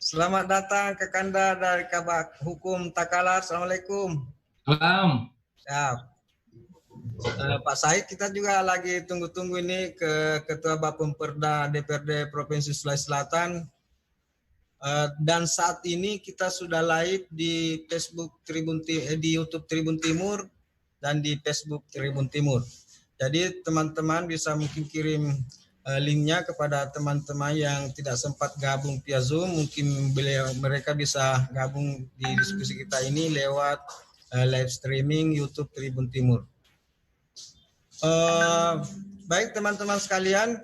Selamat datang ke Kanda dari Kabak Hukum Takalar. Assalamualaikum. Salam. Ya, Pak Said, kita juga lagi tunggu-tunggu ini ke Ketua Bapemperda DPRD Provinsi Sulawesi Selatan. Dan saat ini kita sudah live di Facebook di YouTube Tribun Timur dan di Facebook Tribun Timur. Jadi teman-teman bisa mungkin kirim linknya kepada teman-teman yang tidak sempat gabung via Zoom. Mungkin mereka bisa gabung di diskusi kita ini lewat live streaming YouTube Tribun Timur. Baik teman-teman sekalian,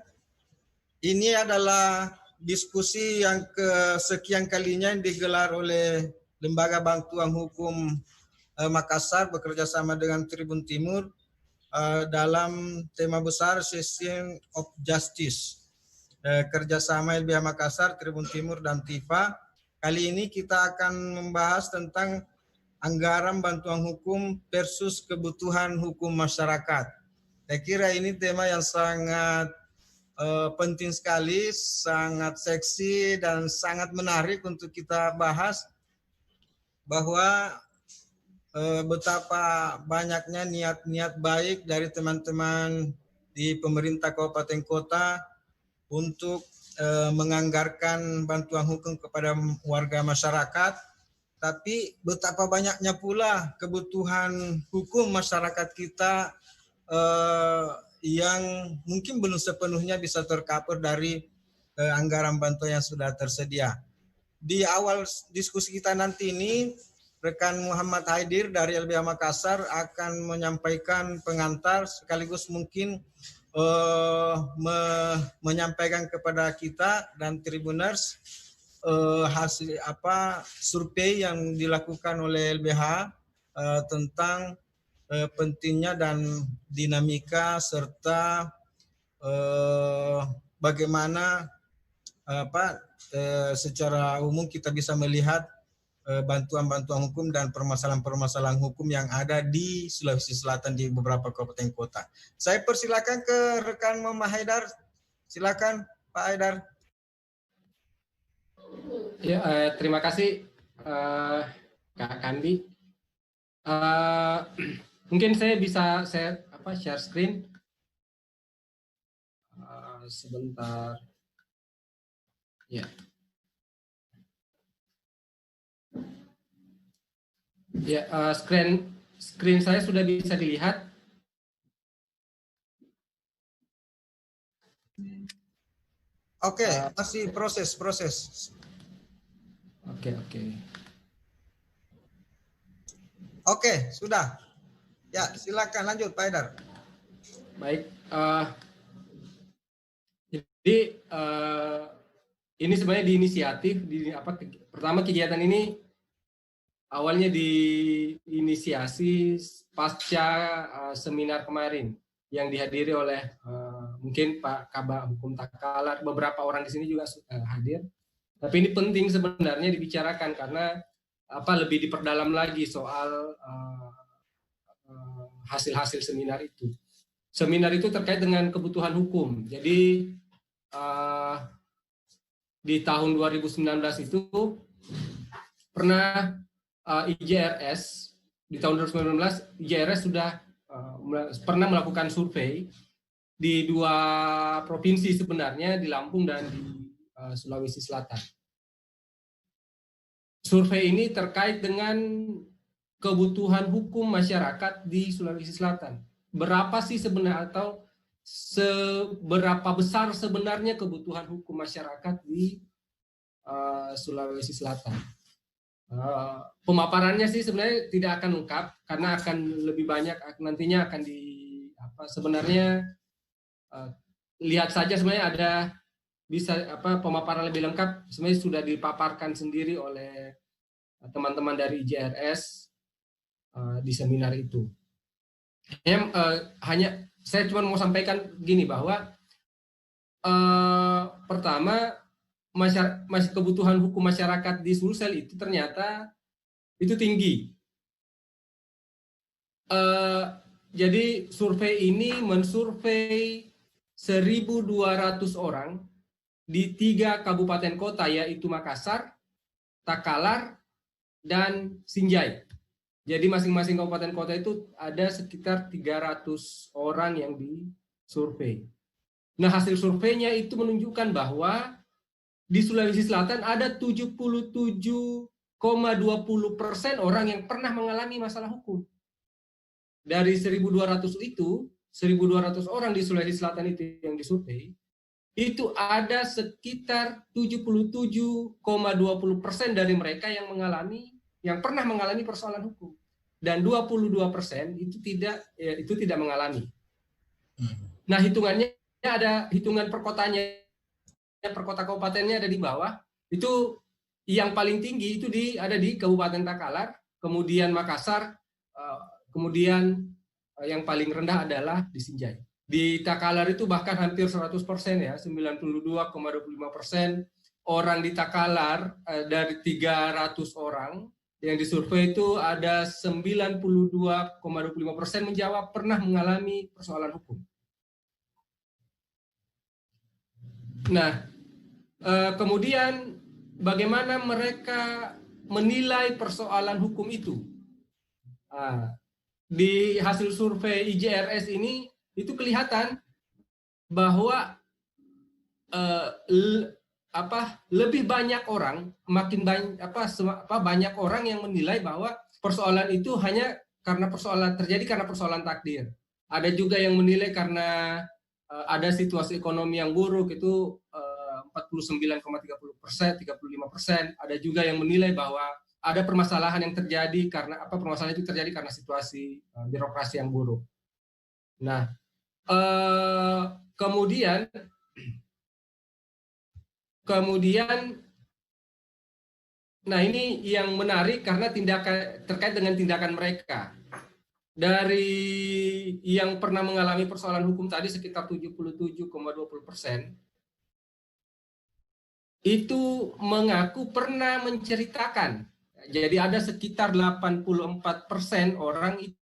ini adalah diskusi yang kesekian kalinya yang digelar oleh Lembaga Bantuan Hukum Makassar bekerja sama dengan Tribun Timur dalam tema besar System of Justice, kerjasama LBH Makassar, Tribun Timur, dan TIFA. Kali ini kita akan membahas tentang anggaran bantuan hukum versus kebutuhan hukum masyarakat. Saya kira ini tema yang sangat penting sekali, sangat seksi dan sangat menarik untuk kita bahas, bahwa betapa banyaknya niat-niat baik dari teman-teman di pemerintah kabupaten kota untuk menganggarkan bantuan hukum kepada warga masyarakat, tapi betapa banyaknya pula kebutuhan hukum masyarakat kita yang mungkin belum sepenuhnya bisa tercover dari anggaran bantuan yang sudah tersedia. Di awal diskusi kita nanti ini, rekan Muhammad Haidir dari LBH Makassar akan menyampaikan pengantar sekaligus mungkin menyampaikan kepada kita dan Tribuners hasil survei yang dilakukan oleh LBH tentang pentingnya dan dinamika serta bagaimana secara umum kita bisa melihat bantuan-bantuan hukum dan permasalahan-permasalahan hukum yang ada di Sulawesi Selatan di beberapa kabupaten kota. Saya persilakan ke rekan Muhammad Haidar. Silakan Pak Haidar. Ya, terima kasih Kak Kandi. Mungkin saya bisa share screen sebentar. Ya. Ya, screen saya sudah bisa dilihat. Oke, masih proses. Oke, sudah. Ya, silakan lanjut Pak Haidar. Baik. Jadi ini sebenarnya diinisiatif pertama kegiatan ini awalnya diinisiasi pasca seminar kemarin yang dihadiri oleh mungkin Pak Kabak Hukum Takalar, beberapa orang di sini juga hadir. Tapi ini penting sebenarnya dibicarakan karena lebih diperdalam lagi soal hasil-hasil seminar itu. Seminar itu terkait dengan kebutuhan hukum. Jadi di tahun 2019 itu pernah IJRS, di tahun 2019 IJRS sudah pernah melakukan survei di 2 provinsi sebenarnya, di Lampung dan di Sulawesi Selatan. Survei ini terkait dengan kebutuhan hukum masyarakat di Sulawesi Selatan. Berapa sih sebenarnya atau seberapa besar sebenarnya kebutuhan hukum masyarakat di Sulawesi Selatan? Pemaparannya sih sebenarnya tidak akan lengkap karena akan lebih banyak nantinya akan sebenarnya lihat saja sebenarnya ada bisa pemaparan lebih lengkap sebenarnya sudah dipaparkan sendiri oleh teman-teman dari IJRS di seminar itu. Hanya saya cuma mau sampaikan gini bahwa pertama kebutuhan hukum masyarakat di Sulsel itu ternyata itu tinggi. Jadi survei ini mensurvei 1.200 orang di 3 kabupaten kota, yaitu Makassar, Takalar, dan Sinjai. Jadi masing-masing kabupaten kota itu ada sekitar 300 orang yang disurvei. Nah, hasil surveinya itu menunjukkan bahwa di Sulawesi Selatan ada 77,20% orang yang pernah mengalami masalah hukum. Dari 1.200 itu, 1.200 orang di Sulawesi Selatan itu yang disurvei, itu ada sekitar 77,20% dari mereka yang pernah mengalami persoalan hukum, dan 22% itu tidak mengalami. Nah, hitungannya ada hitungan perkotanya, perkota kabupatennya ada di bawah. Itu yang paling tinggi itu ada di Kabupaten Takalar, kemudian Makassar, kemudian yang paling rendah adalah di Sinjai. Di Takalar itu bahkan hampir 100% ya, 92,25% orang di Takalar dari 300 orang yang disurvei itu ada 92,25% menjawab pernah mengalami persoalan hukum. Nah, kemudian bagaimana mereka menilai persoalan hukum itu? Di hasil survei IJRS ini itu kelihatan bahwa lebih banyak orang, banyak orang yang menilai bahwa persoalan itu hanya terjadi karena persoalan takdir. Ada juga yang menilai karena ada situasi ekonomi yang buruk, itu 49,30%, 35%. Ada juga yang menilai bahwa ada permasalahan yang terjadi karena permasalahan itu terjadi karena situasi birokrasi yang buruk. Nah, kemudian nah ini yang menarik karena terkait dengan tindakan mereka. Dari yang pernah mengalami persoalan hukum tadi sekitar 77,20%, itu mengaku pernah menceritakan. Jadi ada sekitar 84% orang itu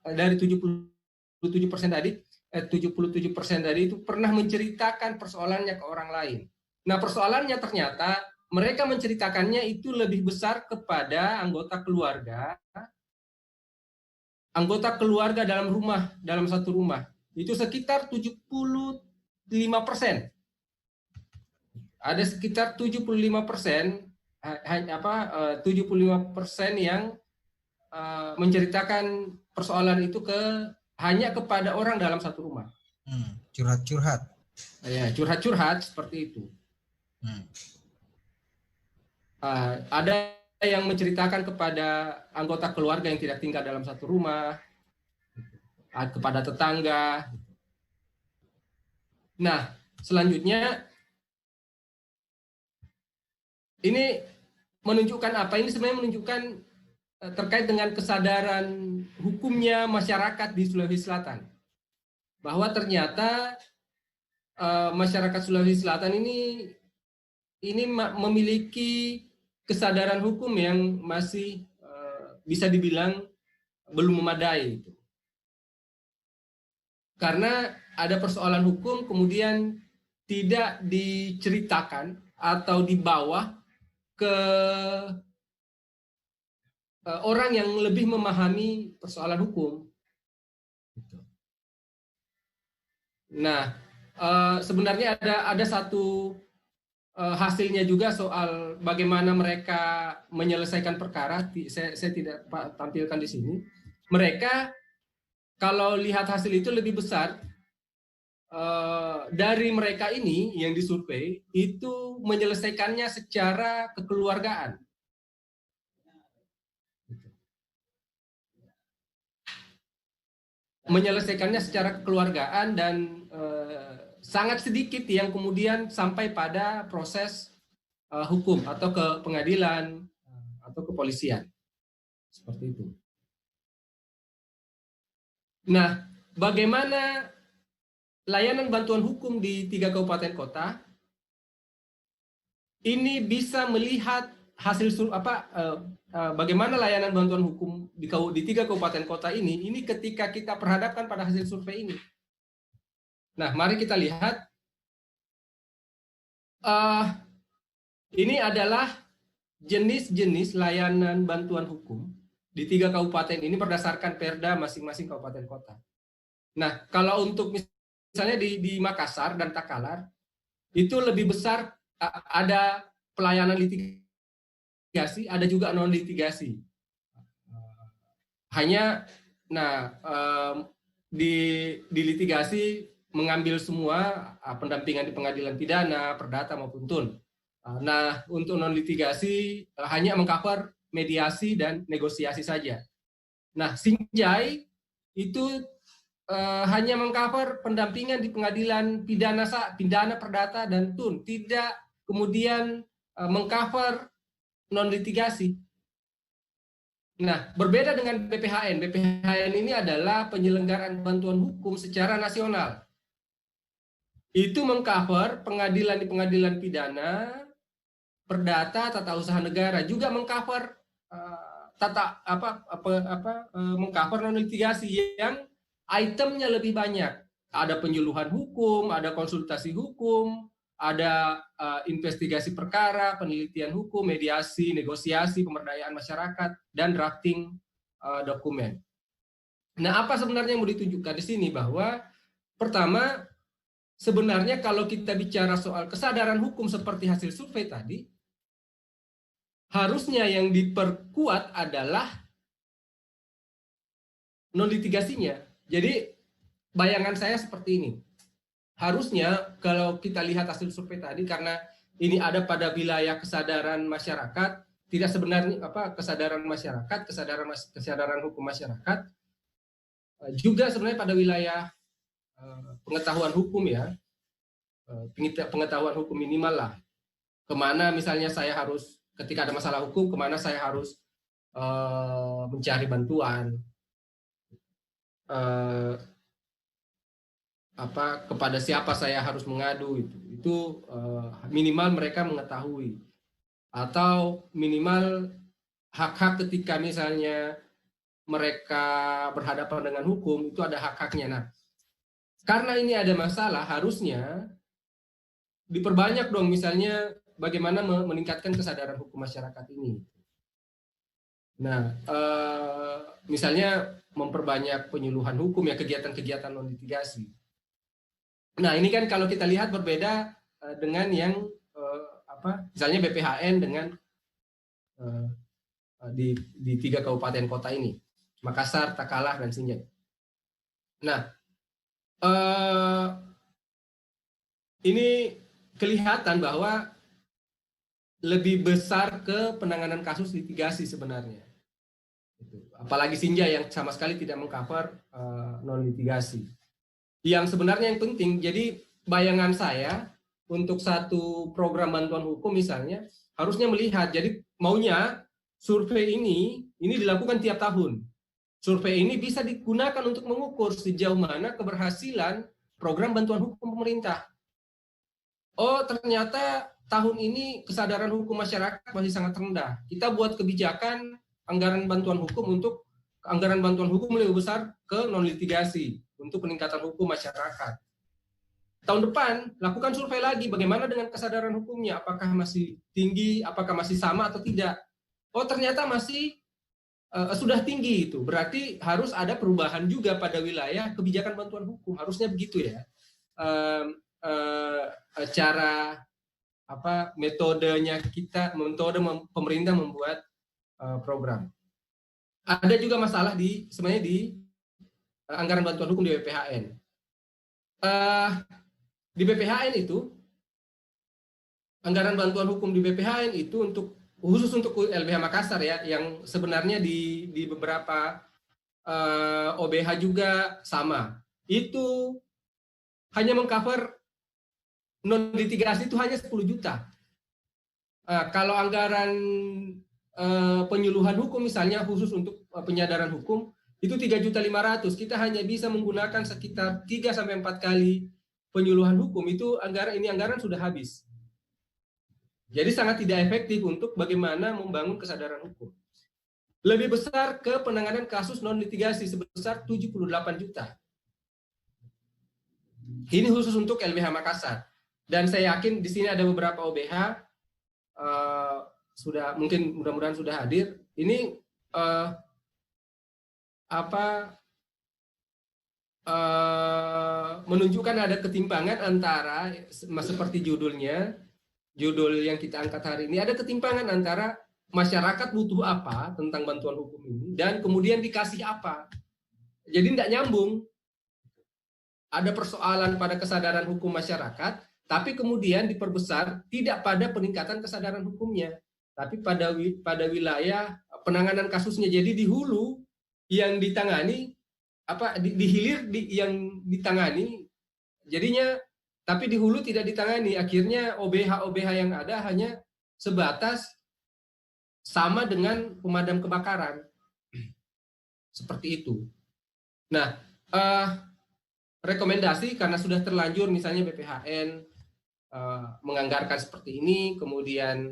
dari 77% tadi, 77% tadi itu pernah menceritakan persoalannya ke orang lain. Nah, persoalannya ternyata mereka menceritakannya itu lebih besar kepada anggota keluarga dalam satu rumah. Itu sekitar 75%. Ada sekitar 75%, 75% yang menceritakan persoalan itu hanya kepada orang dalam satu rumah. Curhat-curhat. Ya, curhat-curhat seperti itu. Ada yang menceritakan kepada anggota keluarga yang tidak tinggal dalam satu rumah, kepada tetangga. Nah, selanjutnya ini menunjukkan apa? Ini sebenarnya menunjukkan terkait dengan kesadaran hukumnya masyarakat di Sulawesi Selatan. Bahwa ternyata masyarakat Sulawesi Selatan ini memiliki kesadaran hukum yang masih bisa dibilang belum memadai. Karena ada persoalan hukum kemudian tidak diceritakan atau dibawa ke orang yang lebih memahami persoalan hukum. Nah, sebenarnya ada satu hasilnya juga soal bagaimana mereka menyelesaikan perkara. Saya tidak tampilkan di sini. Mereka kalau lihat hasil itu lebih besar dari mereka ini yang disurvei itu menyelesaikannya secara kekeluargaan. Menyelesaikannya secara kekeluargaan dan sangat sedikit yang kemudian sampai pada proses hukum atau ke pengadilan atau kepolisian. Seperti itu. Nah, bagaimana layanan bantuan hukum di 3 kabupaten kota ini bisa melihat hasil bagaimana layanan bantuan hukum di 3 kabupaten kota ini ketika kita perhadapkan pada hasil survei ini. Nah, mari kita lihat. Ini adalah jenis-jenis layanan bantuan hukum di 3 kabupaten ini berdasarkan perda masing-masing kabupaten kota. Nah, kalau untuk misalnya di Makassar dan Takalar, itu lebih besar, ada pelayanan litigasi, ada juga non-litigasi. Hanya, di litigasi mengambil semua pendampingan di pengadilan pidana, perdata maupun tun. Nah, untuk non-litigasi hanya mengcover mediasi dan negosiasi saja. Nah, Sinjai itu hanya mengcover pendampingan di pengadilan pidana, perdata, dan tun, tidak kemudian mengcover non-litigasi. Nah, berbeda dengan BPHN. BPHN ini adalah penyelenggaraan bantuan hukum secara nasional. Itu mengcover pengadilan di pengadilan pidana, perdata, tata usaha negara, juga mengcover mengcover non litigasi yang itemnya lebih banyak. Ada penyuluhan hukum, ada konsultasi hukum, ada investigasi perkara, penelitian hukum, mediasi, negosiasi, pemberdayaan masyarakat, dan drafting dokumen. Nah, apa sebenarnya yang mau ditunjukkan di sini? Bahwa pertama, sebenarnya kalau kita bicara soal kesadaran hukum seperti hasil survei tadi, harusnya yang diperkuat adalah non-litigasinya. Jadi bayangan saya seperti ini. Harusnya kalau kita lihat hasil survei tadi, karena ini ada pada wilayah kesadaran masyarakat, tidak sebenarnya kesadaran masyarakat, kesadaran hukum masyarakat, juga sebenarnya pada wilayah pengetahuan hukum ya, pengetahuan hukum minimal lah. Kemana misalnya saya harus, ketika ada masalah hukum, kemana saya harus mencari bantuan, kepada siapa saya harus mengadu, itu minimal mereka mengetahui, atau minimal hak-hak ketika misalnya mereka berhadapan dengan hukum, itu ada hak-haknya. Nah, karena ini ada masalah, harusnya diperbanyak dong misalnya bagaimana meningkatkan kesadaran hukum masyarakat ini. Nah, misalnya memperbanyak penyuluhan hukum ya, kegiatan-kegiatan non litigasi. Nah, ini kan kalau kita lihat berbeda dengan yang misalnya BPHN dengan di 3 kabupaten kota ini, Makassar, Takalar, dan Sinjai. Nah, ini kelihatan bahwa lebih besar ke penanganan kasus litigasi sebenarnya. Apalagi Sinjai yang sama sekali tidak mengcover non litigasi. Yang sebenarnya yang penting, jadi bayangan saya untuk satu program bantuan hukum misalnya harusnya melihat, jadi maunya survei ini dilakukan tiap tahun. Survei ini bisa digunakan untuk mengukur sejauh mana keberhasilan program bantuan hukum pemerintah. Oh, ternyata tahun ini kesadaran hukum masyarakat masih sangat rendah. Kita buat kebijakan anggaran bantuan hukum untuk anggaran bantuan hukum lebih besar ke non litigasi untuk peningkatan hukum masyarakat. Tahun depan lakukan survei lagi, bagaimana dengan kesadaran hukumnya, apakah masih tinggi, apakah masih sama atau tidak. Oh, ternyata masih sudah tinggi, itu berarti harus ada perubahan juga pada wilayah kebijakan bantuan hukum, harusnya begitu ya. Cara metodenya metode pemerintah membuat program. Ada juga masalah sebenarnya di anggaran bantuan hukum di BPHN. Di BPHN itu, anggaran bantuan hukum di BPHN itu khusus untuk LBH Makassar ya, yang sebenarnya di beberapa OBH juga sama. Itu hanya mengcover non litigasi itu hanya 10 juta. Kalau anggaran penyuluhan hukum misalnya khusus untuk penyadaran hukum itu 3.500.000. Kita hanya bisa menggunakan sekitar 3-4 kali penyuluhan hukum, itu anggaran sudah habis. Jadi sangat tidak efektif untuk bagaimana membangun kesadaran hukum. Lebih besar ke penanganan kasus non litigasi sebesar 78 juta. Ini khusus untuk LBH Makassar. Dan saya yakin di sini ada beberapa OBH sudah mungkin mudah-mudahan sudah hadir. Ini menunjukkan ada ketimpangan antara seperti judul yang kita angkat hari ini, ada ketimpangan antara masyarakat butuh apa tentang bantuan hukum ini dan kemudian dikasih apa. Jadi tidak nyambung. Ada persoalan pada kesadaran hukum masyarakat, tapi kemudian diperbesar tidak pada peningkatan kesadaran hukumnya, tapi pada wilayah penanganan kasusnya. Jadi di hulu yang ditangani, di hilir yang ditangani, jadinya tapi di hulu tidak ditangani. Akhirnya OBH yang ada hanya sebatas sama dengan pemadam kebakaran, seperti itu. Nah, rekomendasi karena sudah terlanjur misalnya BPHN menganggarkan seperti ini, kemudian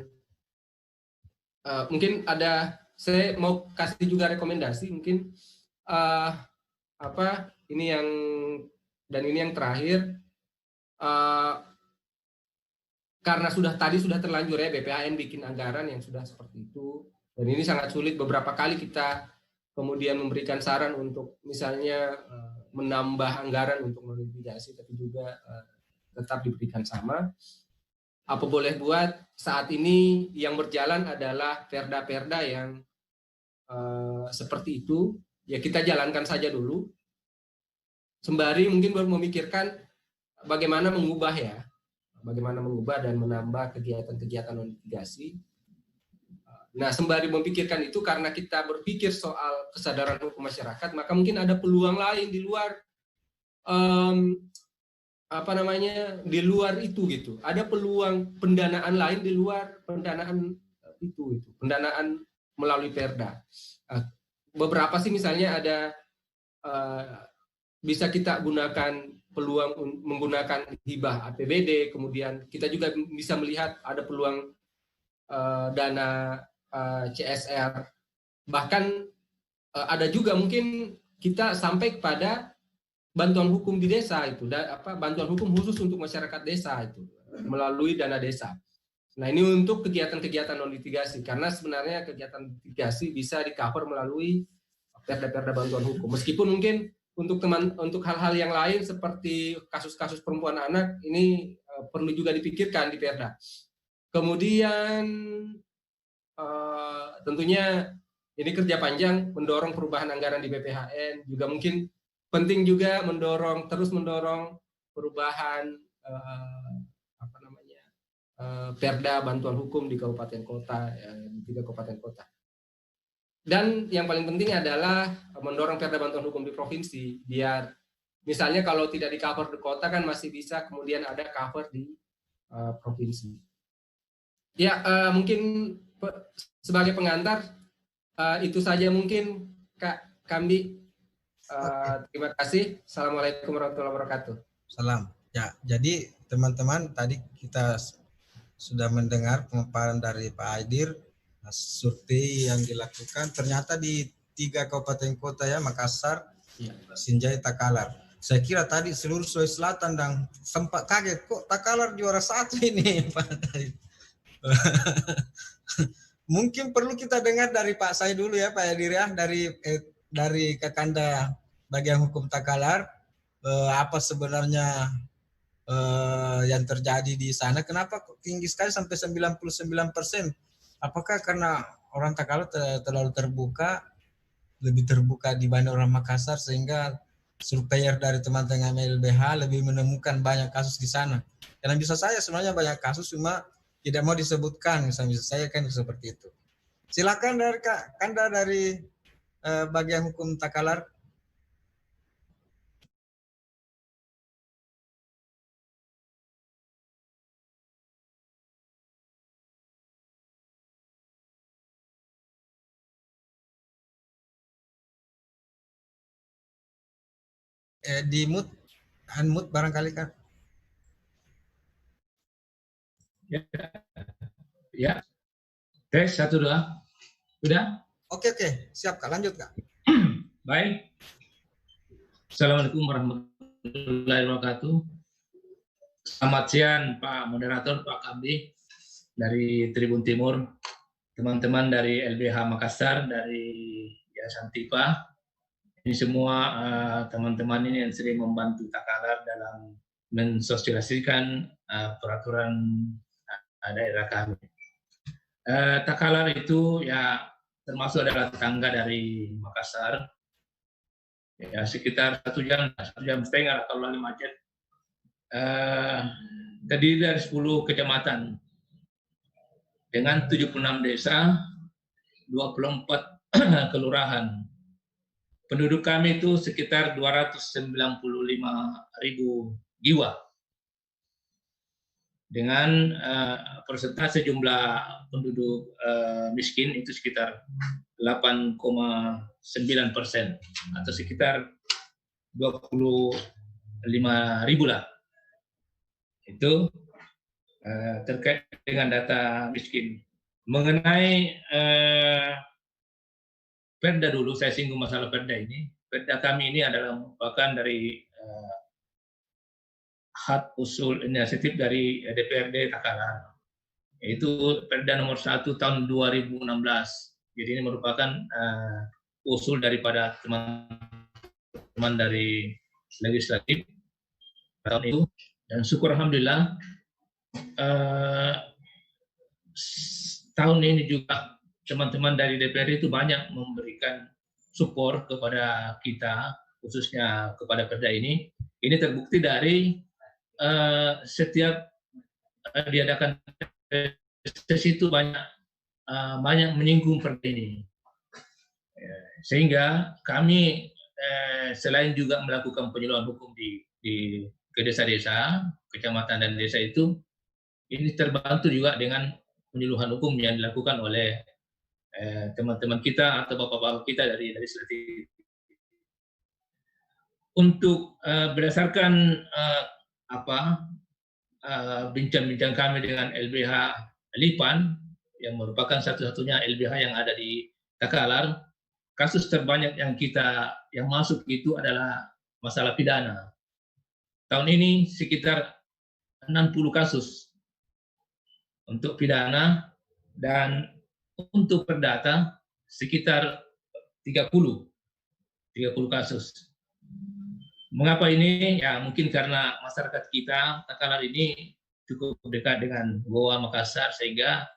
mungkin saya mau kasih juga rekomendasi mungkin ini yang terakhir, karena sudah terlanjur ya BPHN bikin anggaran yang sudah seperti itu, dan ini sangat sulit. Beberapa kali kita kemudian memberikan saran untuk misalnya menambah anggaran untuk mitigasi, tapi juga tetap diberikan sama. Apa boleh buat, saat ini yang berjalan adalah perda-perda yang seperti itu, ya kita jalankan saja dulu, sembari mungkin baru memikirkan bagaimana mengubah dan menambah kegiatan-kegiatan mitigasi. Nah, sembari memikirkan itu, karena kita berpikir soal kesadaran hukum masyarakat, maka mungkin ada peluang lain di luar di luar itu gitu. Ada peluang pendanaan lain di luar pendanaan itu. Pendanaan melalui perda. Beberapa sih misalnya ada bisa kita gunakan peluang menggunakan hibah APBD, kemudian kita juga bisa melihat ada peluang dana CSR, bahkan ada juga mungkin kita sampai kepada bantuan hukum di desa itu, bantuan hukum khusus untuk masyarakat desa itu melalui dana desa. Nah, ini untuk kegiatan-kegiatan non litigasi, karena sebenarnya kegiatan litigasi bisa di-cover melalui perda-perda bantuan hukum. Meskipun mungkin untuk hal-hal yang lain seperti kasus-kasus perempuan anak ini perlu juga dipikirkan di perda. Kemudian tentunya ini kerja panjang mendorong perubahan anggaran di BPHN, juga mungkin penting juga terus mendorong perubahan perda bantuan hukum di kabupaten kota, di 3 kabupaten kota. Dan yang paling penting adalah mendorong perda bantuan hukum di provinsi, biar misalnya kalau tidak di cover di kota kan masih bisa kemudian ada cover di provinsi. Ya, mungkin sebagai pengantar itu saja mungkin Kak Kambi. Terima kasih. Assalamualaikum warahmatullahi wabarakatuh. Salam. Ya, jadi teman-teman, tadi kita sudah mendengar pemaparan dari Pak Aidir, survei yang dilakukan ternyata di 3 kabupaten kota ya, Makassar, Sinjai, Takalar. Saya kira tadi seluruh Sulawesi Selatan dan sempat kaget kok Takalar juara 1 ini Pak. Mungkin perlu kita dengar dari Pak saya dulu ya Pak Aidir ya, dari Kakanda bagian hukum Takalar, apa sebenarnya yang terjadi di sana, kenapa tinggi sekali sampai 99%? Apakah karena orang Takalar terlalu terbuka, lebih terbuka dibanding orang Makassar, sehingga surveyor dari teman-teman LBH lebih menemukan banyak kasus di sana? Karena bisa saya sebenarnya banyak kasus, cuma tidak mau disebutkan, misalnya saya kan seperti itu. Silakan dari Kak Kanda dari bagian hukum Takalar. Di mute, unmute barangkali Kak. Ya. Tes 1 2. Sudah? Oke, siap Kak, lanjut Kak. Baik. Assalamualaikum warahmatullahi wabarakatuh. Selamat siang Pak Moderator, Pak Kambi dari Tribun Timur. teman-teman dari LBH Makassar, dari Yayasan TIPA. Ini semua teman-teman ini yang sering membantu Takalar dalam mensosialisasikan peraturan daerah kami. Takalar itu ya termasuk adalah tetangga dari Makassar. Ya sekitar 1 jam setengah kalau lalu macet. Terdiri dari 10 kecamatan dengan 76 desa, 24 kelurahan. Penduduk kami itu sekitar 295.000 jiwa. Dengan persentase jumlah penduduk miskin itu sekitar 8,9% atau sekitar 25.000 lah. Itu terkait dengan data miskin. Mengenai Perda dulu, saya singgung masalah Perda ini. Perda kami ini adalah merupakan dari hak usul inisiatif dari DPRD Takalar, yaitu Perda nomor 1 tahun 2016. Jadi ini merupakan usul daripada teman-teman dari legislatif tahun itu, dan syukur alhamdulillah tahun ini juga teman-teman dari DPRD itu banyak memberikan support kepada kita, khususnya kepada Perda ini. Ini terbukti dari setiap diadakan sesi itu banyak menyinggung Perda ini. Sehingga kami selain juga melakukan penyuluhan hukum ke desa-desa, kecamatan dan desa itu, ini terbantu juga dengan penyuluhan hukum yang dilakukan oleh teman-teman kita atau bapak-bapak kita dari legislatif. Untuk berdasarkan bincang-bincang kami dengan LBH Lipan, yang merupakan satu-satunya LBH yang ada di Takalar, kasus terbanyak yang masuk itu adalah masalah pidana. Tahun ini sekitar 60 kasus untuk pidana, dan untuk perdata sekitar 30 kasus. Mengapa ini? Ya mungkin karena masyarakat kita Takalar ini cukup dekat dengan Goa Makassar, sehingga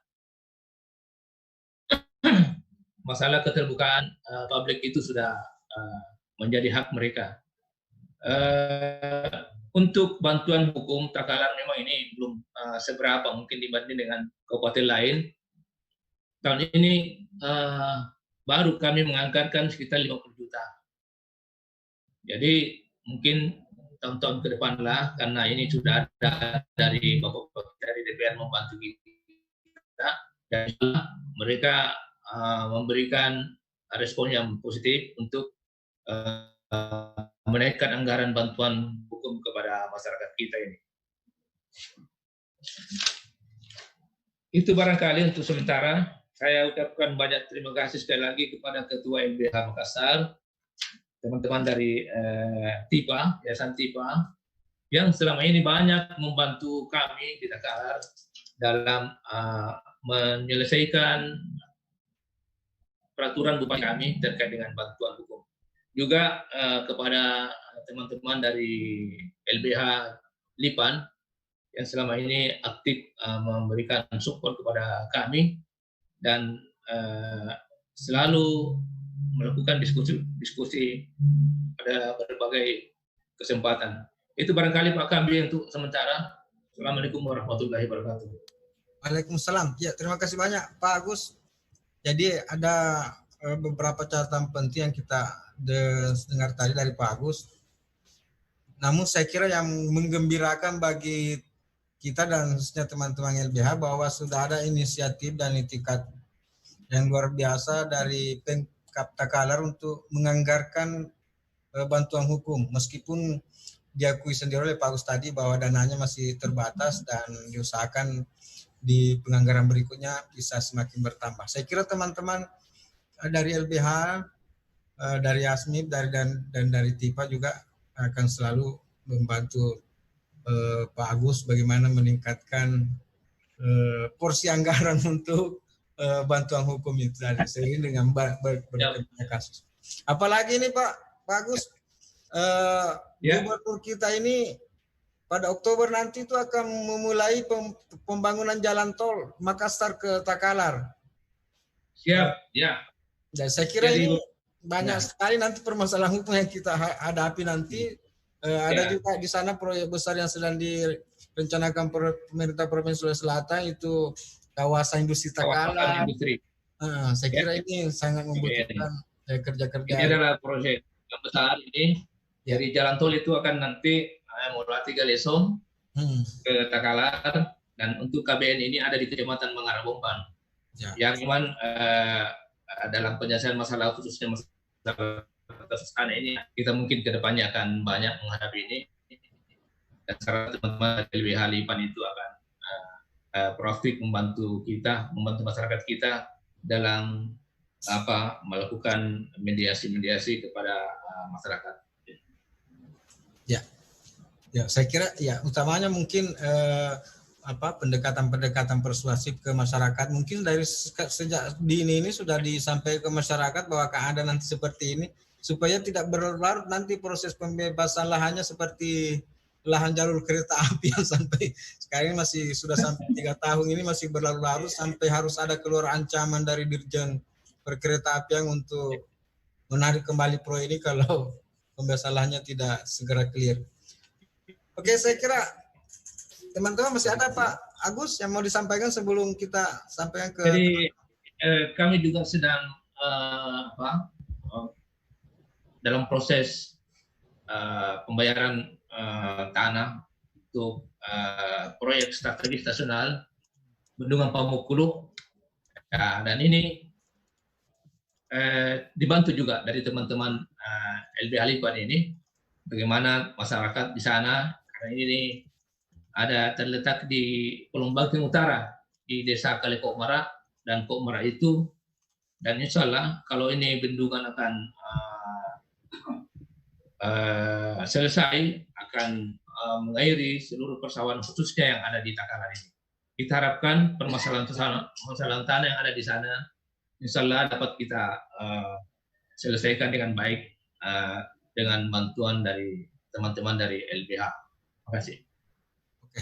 masalah keterbukaan publik itu sudah menjadi hak mereka. Untuk bantuan hukum Takalar memang ini belum seberapa mungkin dibanding dengan kabupaten lain. Tahun ini baru kami menganggarkan sekitar 50 juta. Jadi mungkin tahun-tahun ke depan lah, karena ini sudah ada dari bapak-bapak dari DPR membantu kita, dan mereka memberikan respon yang positif untuk menaikkan anggaran bantuan hukum kepada masyarakat kita ini. Itu barangkali untuk sementara. Saya ucapkan banyak terima kasih sekali lagi kepada Ketua LBH Makassar, teman-teman dari TIPA, Yayasan TIPA, yang selama ini banyak membantu kami di Takalar dalam menyelesaikan peraturan bupati kami terkait dengan bantuan hukum. Juga kepada teman-teman dari LBH Lipan yang selama ini aktif memberikan support kepada kami dan selalu melakukan diskusi pada berbagai kesempatan. Itu barangkali Pak Kambi untuk sementara. Assalamualaikum warahmatullahi wabarakatuh. Waalaikumsalam. Ya, terima kasih banyak Pak Agus. Jadi ada beberapa catatan penting yang kita dengar tadi dari Pak Agus. Namun saya kira yang menggembirakan bagi kita dan khususnya teman-teman LBH bahwa sudah ada inisiatif dan itikat yang luar biasa dari Pemkab Takalar untuk menganggarkan bantuan hukum, meskipun diakui sendiri oleh Pak Agus tadi bahwa dananya masih terbatas dan diusahakan di penganggaran berikutnya bisa semakin bertambah. Saya kira teman-teman dari LBH, dari ASMIP, dan dari TIPA juga akan selalu membantu Pak Agus bagaimana meningkatkan porsi anggaran untuk bantuan hukum itu tadi seiring dengan berkembangnya kasus. Apalagi ini Pak Agus, gubernur kita ini pada Oktober nanti itu akan memulai pembangunan jalan tol Makassar ke Takalar. Siap, ya. Dan saya kira ini banyak sekali nanti permasalahan hukum yang kita hadapi nanti. Ada juga di sana proyek besar yang sedang direncanakan pemerintah Provinsi Sulawesi Selatan, itu kawasan industri Takalar. Saya kira ini sangat membutuhkan kerja-kerja. Ini adalah proyek yang besar ini. Dari jalan tol itu akan nanti mulai 3 Lesong ke Takalar, dan untuk KBN ini ada di Kecamatan Mangarabomban. Yang memang dalam penyelesaian masalah khususnya masalah kasus tanah ini kita mungkin kedepannya akan banyak menghadapi ini, dan sekarang teman-teman dari LBH Lipan itu akan proaktif membantu masyarakat kita dalam melakukan mediasi kepada masyarakat. Ya, saya kira ya utamanya mungkin pendekatan persuasif ke masyarakat. Mungkin dari sejak dini ini sudah disampaikan ke masyarakat bahwa keadaan nanti seperti ini, supaya tidak berlarut nanti proses pembebasan lahannya seperti lahan jalur kereta api yang sampai sekarang masih sudah sampai 3 tahun ini masih berlarut-larut, sampai harus ada keluar ancaman dari Dirjen Perkereta Apian untuk menarik kembali proyek ini kalau pembebasan lahannya tidak segera clear. Oke, saya kira teman-teman masih ada Pak Agus yang mau disampaikan sebelum kita sampaikan ke. Jadi kami juga sedang dalam proses pembayaran tanah untuk proyek strategis nasional Bendungan Pamukulu, dan ini dibantu juga dari teman-teman LBH Lipan ini, bagaimana masyarakat di sana. Karena ini ada terletak di Pulau Bangking Utara, di desa Kalekokmara dan Kokmara itu, dan insya Allah kalau ini bendungan akan selesai, akan mengairi seluruh persawahan khususnya yang ada di Takalar ini. Kita harapkan permasalahan tanah yang ada di sana insya Allah dapat kita selesaikan dengan baik dengan bantuan dari teman-teman dari LBH. Terima kasih. Oke,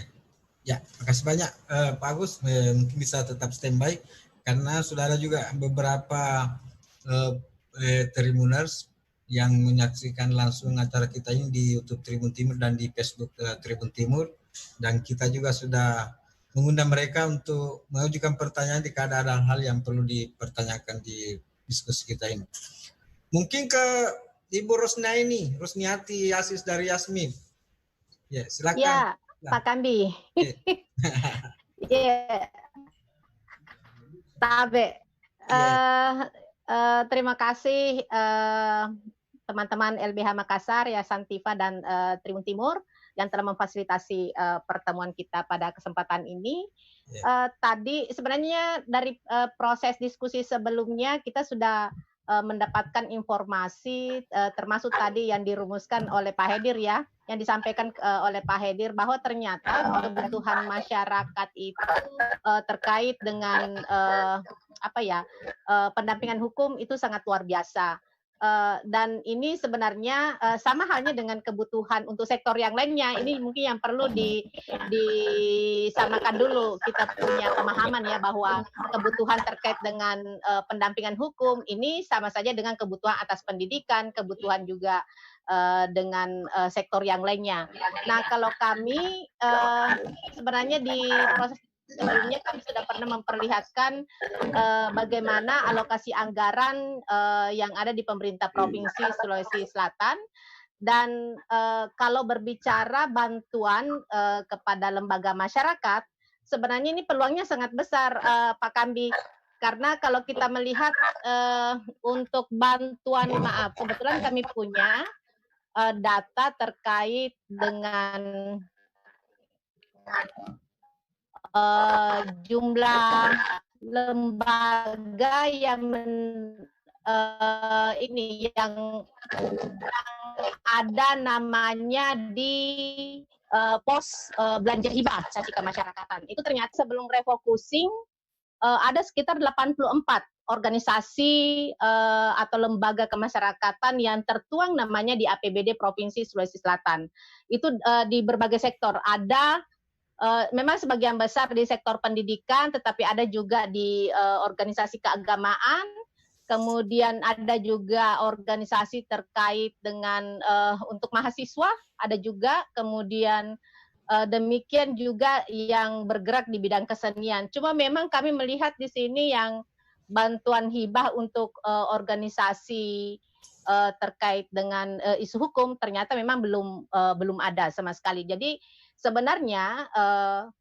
ya, makasih banyak Pak Agus. Mungkin bisa tetap standby karena sudah ada juga beberapa Tribuners yang menyaksikan langsung acara kita ini di YouTube Tribun Timur dan di Facebook Tribun Timur, dan kita juga sudah mengundang mereka untuk mengajukan pertanyaan jika ada hal yang perlu dipertanyakan di diskusi kita ini. Mungkin ke Ibu Rusniati Asis dari Yasmin. Ya, silakan. Ya, Pak Kambi. Ya. Tabe. Terima kasih teman-teman LBH Makassar, ya Santiva dan Tribun Timur yang telah memfasilitasi pertemuan kita pada kesempatan ini. Tadi sebenarnya dari proses diskusi sebelumnya kita sudah mendapatkan informasi termasuk tadi yang dirumuskan oleh Pak Hedir, ya, yang disampaikan oleh Pak Hedir, bahwa ternyata kebutuhan masyarakat itu terkait dengan pendampingan hukum itu sangat luar biasa. Dan ini sebenarnya sama halnya dengan kebutuhan untuk sektor yang lainnya. Ini mungkin yang perlu disamakan dulu, kita punya pemahaman ya bahwa kebutuhan terkait dengan pendampingan hukum ini sama saja dengan kebutuhan atas pendidikan, kebutuhan juga dengan sektor yang lainnya. Nah, kalau kami sebenarnya di proses sebelumnya kami sudah pernah memperlihatkan bagaimana alokasi anggaran yang ada di pemerintah Provinsi Sulawesi Selatan, dan kalau berbicara bantuan kepada lembaga masyarakat, sebenarnya ini peluangnya sangat besar, Pak Kambi, karena kalau kita melihat untuk bantuan, kebetulan kami punya data terkait dengan jumlah lembaga yang yang ada namanya di pos belanja hibah caci kemasyarakatan. Itu ternyata sebelum refocusing ada sekitar 84 organisasi atau lembaga kemasyarakatan yang tertuang namanya di APBD Provinsi Sulawesi Selatan. Itu di berbagai sektor. Ada memang sebagian besar di sektor pendidikan, tetapi ada juga di organisasi keagamaan, kemudian ada juga organisasi terkait dengan untuk mahasiswa, ada juga, kemudian demikian juga yang bergerak di bidang kesenian. Cuma memang kami melihat di sini yang bantuan hibah untuk organisasi terkait dengan isu hukum ternyata memang belum ada sama sekali. Jadi sebenarnya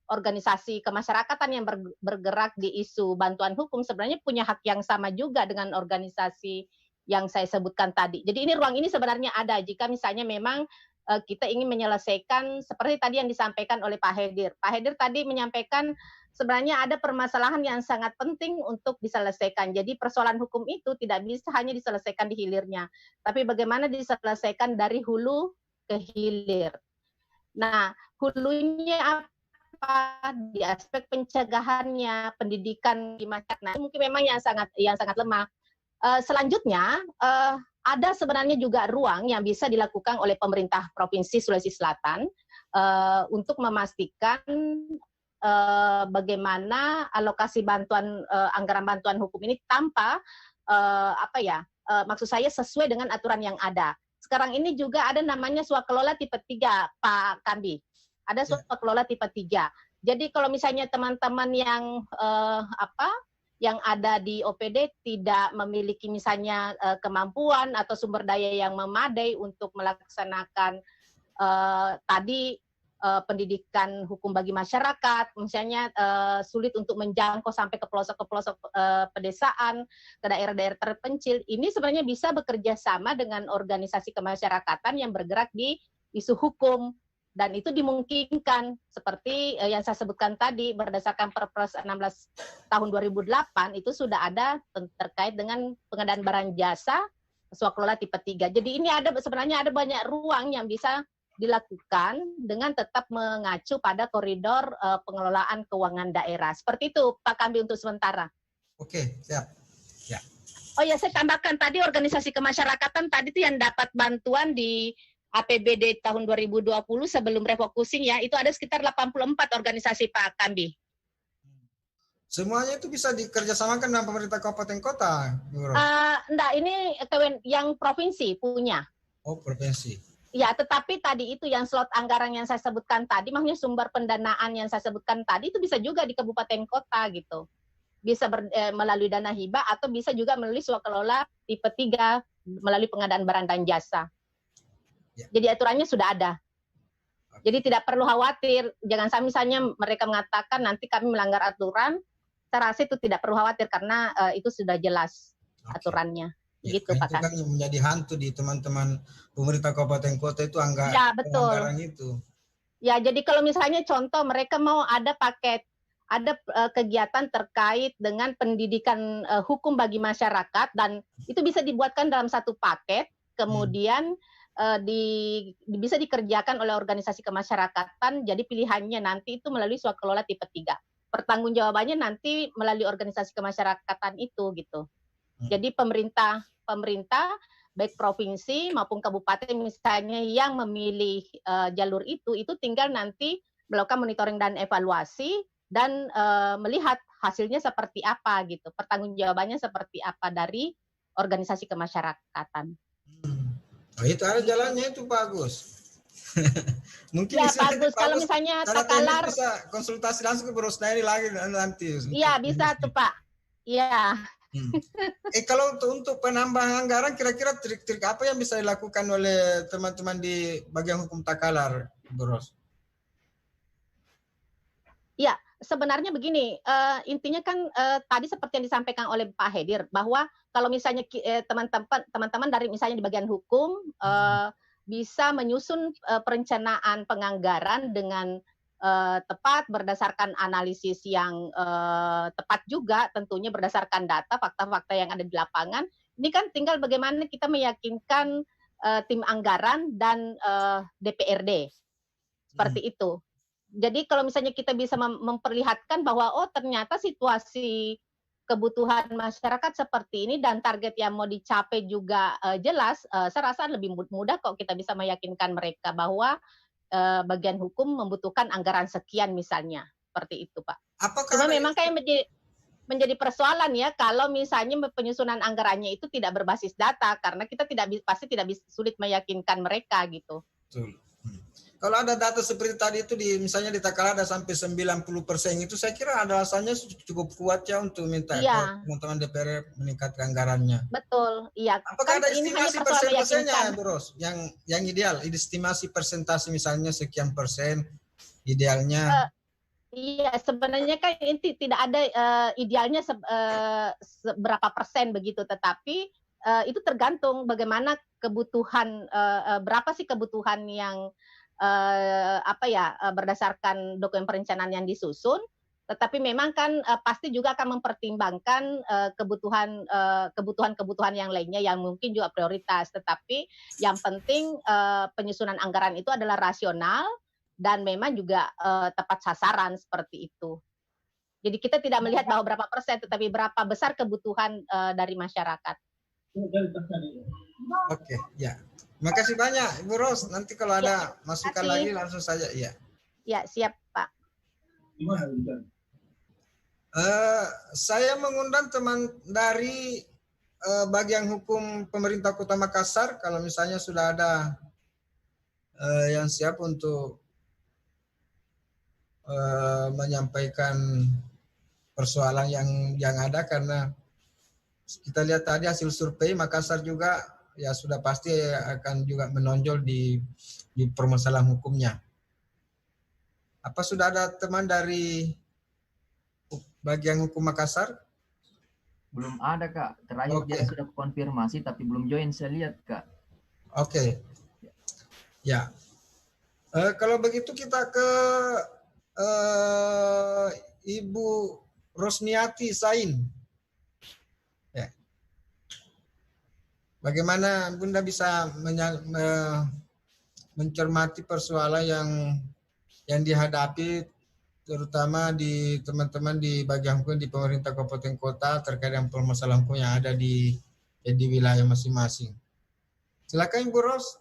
organisasi kemasyarakatan yang bergerak di isu bantuan hukum sebenarnya punya hak yang sama juga dengan organisasi yang saya sebutkan tadi. Jadi ini ruang ini sebenarnya ada jika misalnya memang kita ingin menyelesaikan seperti tadi yang disampaikan oleh Pak Hedir. Pak Hedir tadi menyampaikan sebenarnya ada permasalahan yang sangat penting untuk diselesaikan. Jadi persoalan hukum itu tidak bisa hanya diselesaikan di hilirnya, tapi bagaimana diselesaikan dari hulu ke hilir. Nah, hulunya apa? Di aspek pencegahannya, pendidikan di masyarakat. Nah, mungkin memang yang sangat lemah. Selanjutnya ada sebenarnya juga ruang yang bisa dilakukan oleh pemerintah Provinsi Sulawesi Selatan untuk memastikan bagaimana alokasi bantuan anggaran bantuan hukum ini tanpa maksud saya sesuai dengan aturan yang ada. Sekarang ini juga ada namanya swakelola tipe 3, Pak Kambi. Ada swakelola tipe 3. Jadi kalau misalnya teman-teman yang yang ada di OPD tidak memiliki misalnya kemampuan atau sumber daya yang memadai untuk melaksanakan pendidikan hukum bagi masyarakat, misalnya sulit untuk menjangkau sampai ke pelosok pedesaan, ke daerah-daerah terpencil, ini sebenarnya bisa bekerja sama dengan organisasi kemasyarakatan yang bergerak di isu hukum. Dan itu dimungkinkan seperti yang saya sebutkan tadi berdasarkan Perpres 16 tahun 2008 itu sudah ada terkait dengan pengadaan barang jasa swakelola tipe 3. Jadi ini sebenarnya ada banyak ruang yang bisa dilakukan dengan tetap mengacu pada koridor pengelolaan keuangan daerah. Seperti itu Pak Kambi untuk sementara. Oke, siap. Ya. Oh ya, saya tambahkan tadi organisasi kemasyarakatan tadi itu yang dapat bantuan di APBD tahun 2020 sebelum refocusing ya, itu ada sekitar 84 organisasi Pak Kambi. Semuanya itu bisa dikerjasamakan dengan pemerintah kabupaten kota? Enggak, ini yang provinsi punya. Oh, provinsi. Ya, tetapi tadi itu yang slot anggaran yang saya sebutkan tadi, maksudnya sumber pendanaan yang saya sebutkan tadi itu bisa juga di kabupaten kota gitu. Bisa melalui dana hibah atau bisa juga melalui swakelola tipe 3 melalui pengadaan barang dan jasa. Ya. Jadi aturannya sudah ada. Jadi tidak perlu khawatir. Jangan sampai misalnya mereka mengatakan nanti kami melanggar aturan. Saya rasa itu tidak perlu khawatir karena itu sudah jelas aturannya. Ya, gitu Pak Kan yang menjadi hantu di teman-teman pemerintah kabupaten kota itu anggaran itu. Ya, jadi kalau misalnya contoh mereka mau ada paket, ada kegiatan terkait dengan pendidikan hukum bagi masyarakat dan itu bisa dibuatkan dalam satu paket, kemudian bisa dikerjakan oleh organisasi kemasyarakatan, jadi pilihannya nanti itu melalui swakelola tipe 3. Pertanggungjawabannya nanti melalui organisasi kemasyarakatan itu gitu. Jadi pemerintah baik provinsi maupun kabupaten misalnya yang memilih jalur itu tinggal nanti melakukan monitoring dan evaluasi dan melihat hasilnya seperti apa gitu. Pertanggungjawabannya seperti apa dari organisasi kemasyarakatan. Oh, itu ada jalannya itu Pak Agus. Mungkin ya Pak Agus kalau misalnya takalar bisa konsultasi langsung ke Brosnaini lagi nanti. Iya bisa tuh Pak. Iya. Kalau untuk penambahan anggaran kira-kira trik-trik apa yang bisa dilakukan oleh teman-teman di bagian hukum takalar, Bros? Ya, sebenarnya begini, intinya kan tadi seperti yang disampaikan oleh Pak Hedir bahwa kalau misalnya teman-teman dari misalnya di bagian hukum bisa menyusun perencanaan penganggaran dengan tepat berdasarkan analisis yang tepat juga tentunya berdasarkan data fakta-fakta yang ada di lapangan. Ini kan tinggal bagaimana kita meyakinkan tim anggaran dan DPRD seperti itu. Jadi kalau misalnya kita bisa memperlihatkan bahwa oh ternyata situasi kebutuhan masyarakat seperti ini dan target yang mau dicapai juga jelas, saya rasa lebih mudah kok kita bisa meyakinkan mereka bahwa bagian hukum membutuhkan anggaran sekian misalnya, seperti itu Pak. Apakah Cuma ada memang kayak menjadi persoalan ya kalau misalnya penyusunan anggarannya itu tidak berbasis data karena kita pasti tidak bisa sulit meyakinkan mereka gitu. Betul. Kalau ada data seperti tadi itu misalnya di Takala ada sampai 90% itu saya kira ada alasannya cukup kuat ya untuk minta teman-teman DPR meningkatkan anggarannya. Betul, iya. Apakah ada estimasi persen-persennya, Bu Ros? Yang ideal, estimasi persentase misalnya sekian persen idealnya. Iya, sebenarnya kan ini tidak ada idealnya seberapa persen begitu, tetapi itu tergantung bagaimana kebutuhan, berapa sih kebutuhan yang berdasarkan dokumen perencanaan yang disusun. Tetapi memang kan pasti juga akan mempertimbangkan kebutuhan yang lainnya yang mungkin juga prioritas. Tetapi yang penting penyusunan anggaran itu adalah rasional dan memang juga tepat sasaran seperti itu. Jadi kita tidak melihat bahwa berapa persen, tetapi berapa besar kebutuhan dari masyarakat. Oke, ya. Terima kasih banyak, Ibu Ros. Nanti kalau ada masukan lagi langsung saja. Ya. Ya, siap, Pak. Saya mengundang teman dari bagian hukum pemerintah Kota Makassar. Kalau misalnya sudah ada yang siap untuk menyampaikan persoalan yang ada, karena kita lihat tadi hasil survei Makassar juga ya sudah pasti akan juga menonjol di permasalahan hukumnya. Apa sudah ada teman dari bagian hukum Makassar? Belum ada Kak. Terakhir dia sudah konfirmasi tapi belum join, saya lihat Kak. Oke. Ya. Kalau begitu kita ke Ibu Rosniati Sain. Ya. Bagaimana Bunda bisa mencermati persoalan yang dihadapi terutama di teman-teman di bagian hukum di pemerintah kabupaten kota terkait dengan permasalahan hukum yang ada di wilayah masing-masing. Silakan Ibu Ros.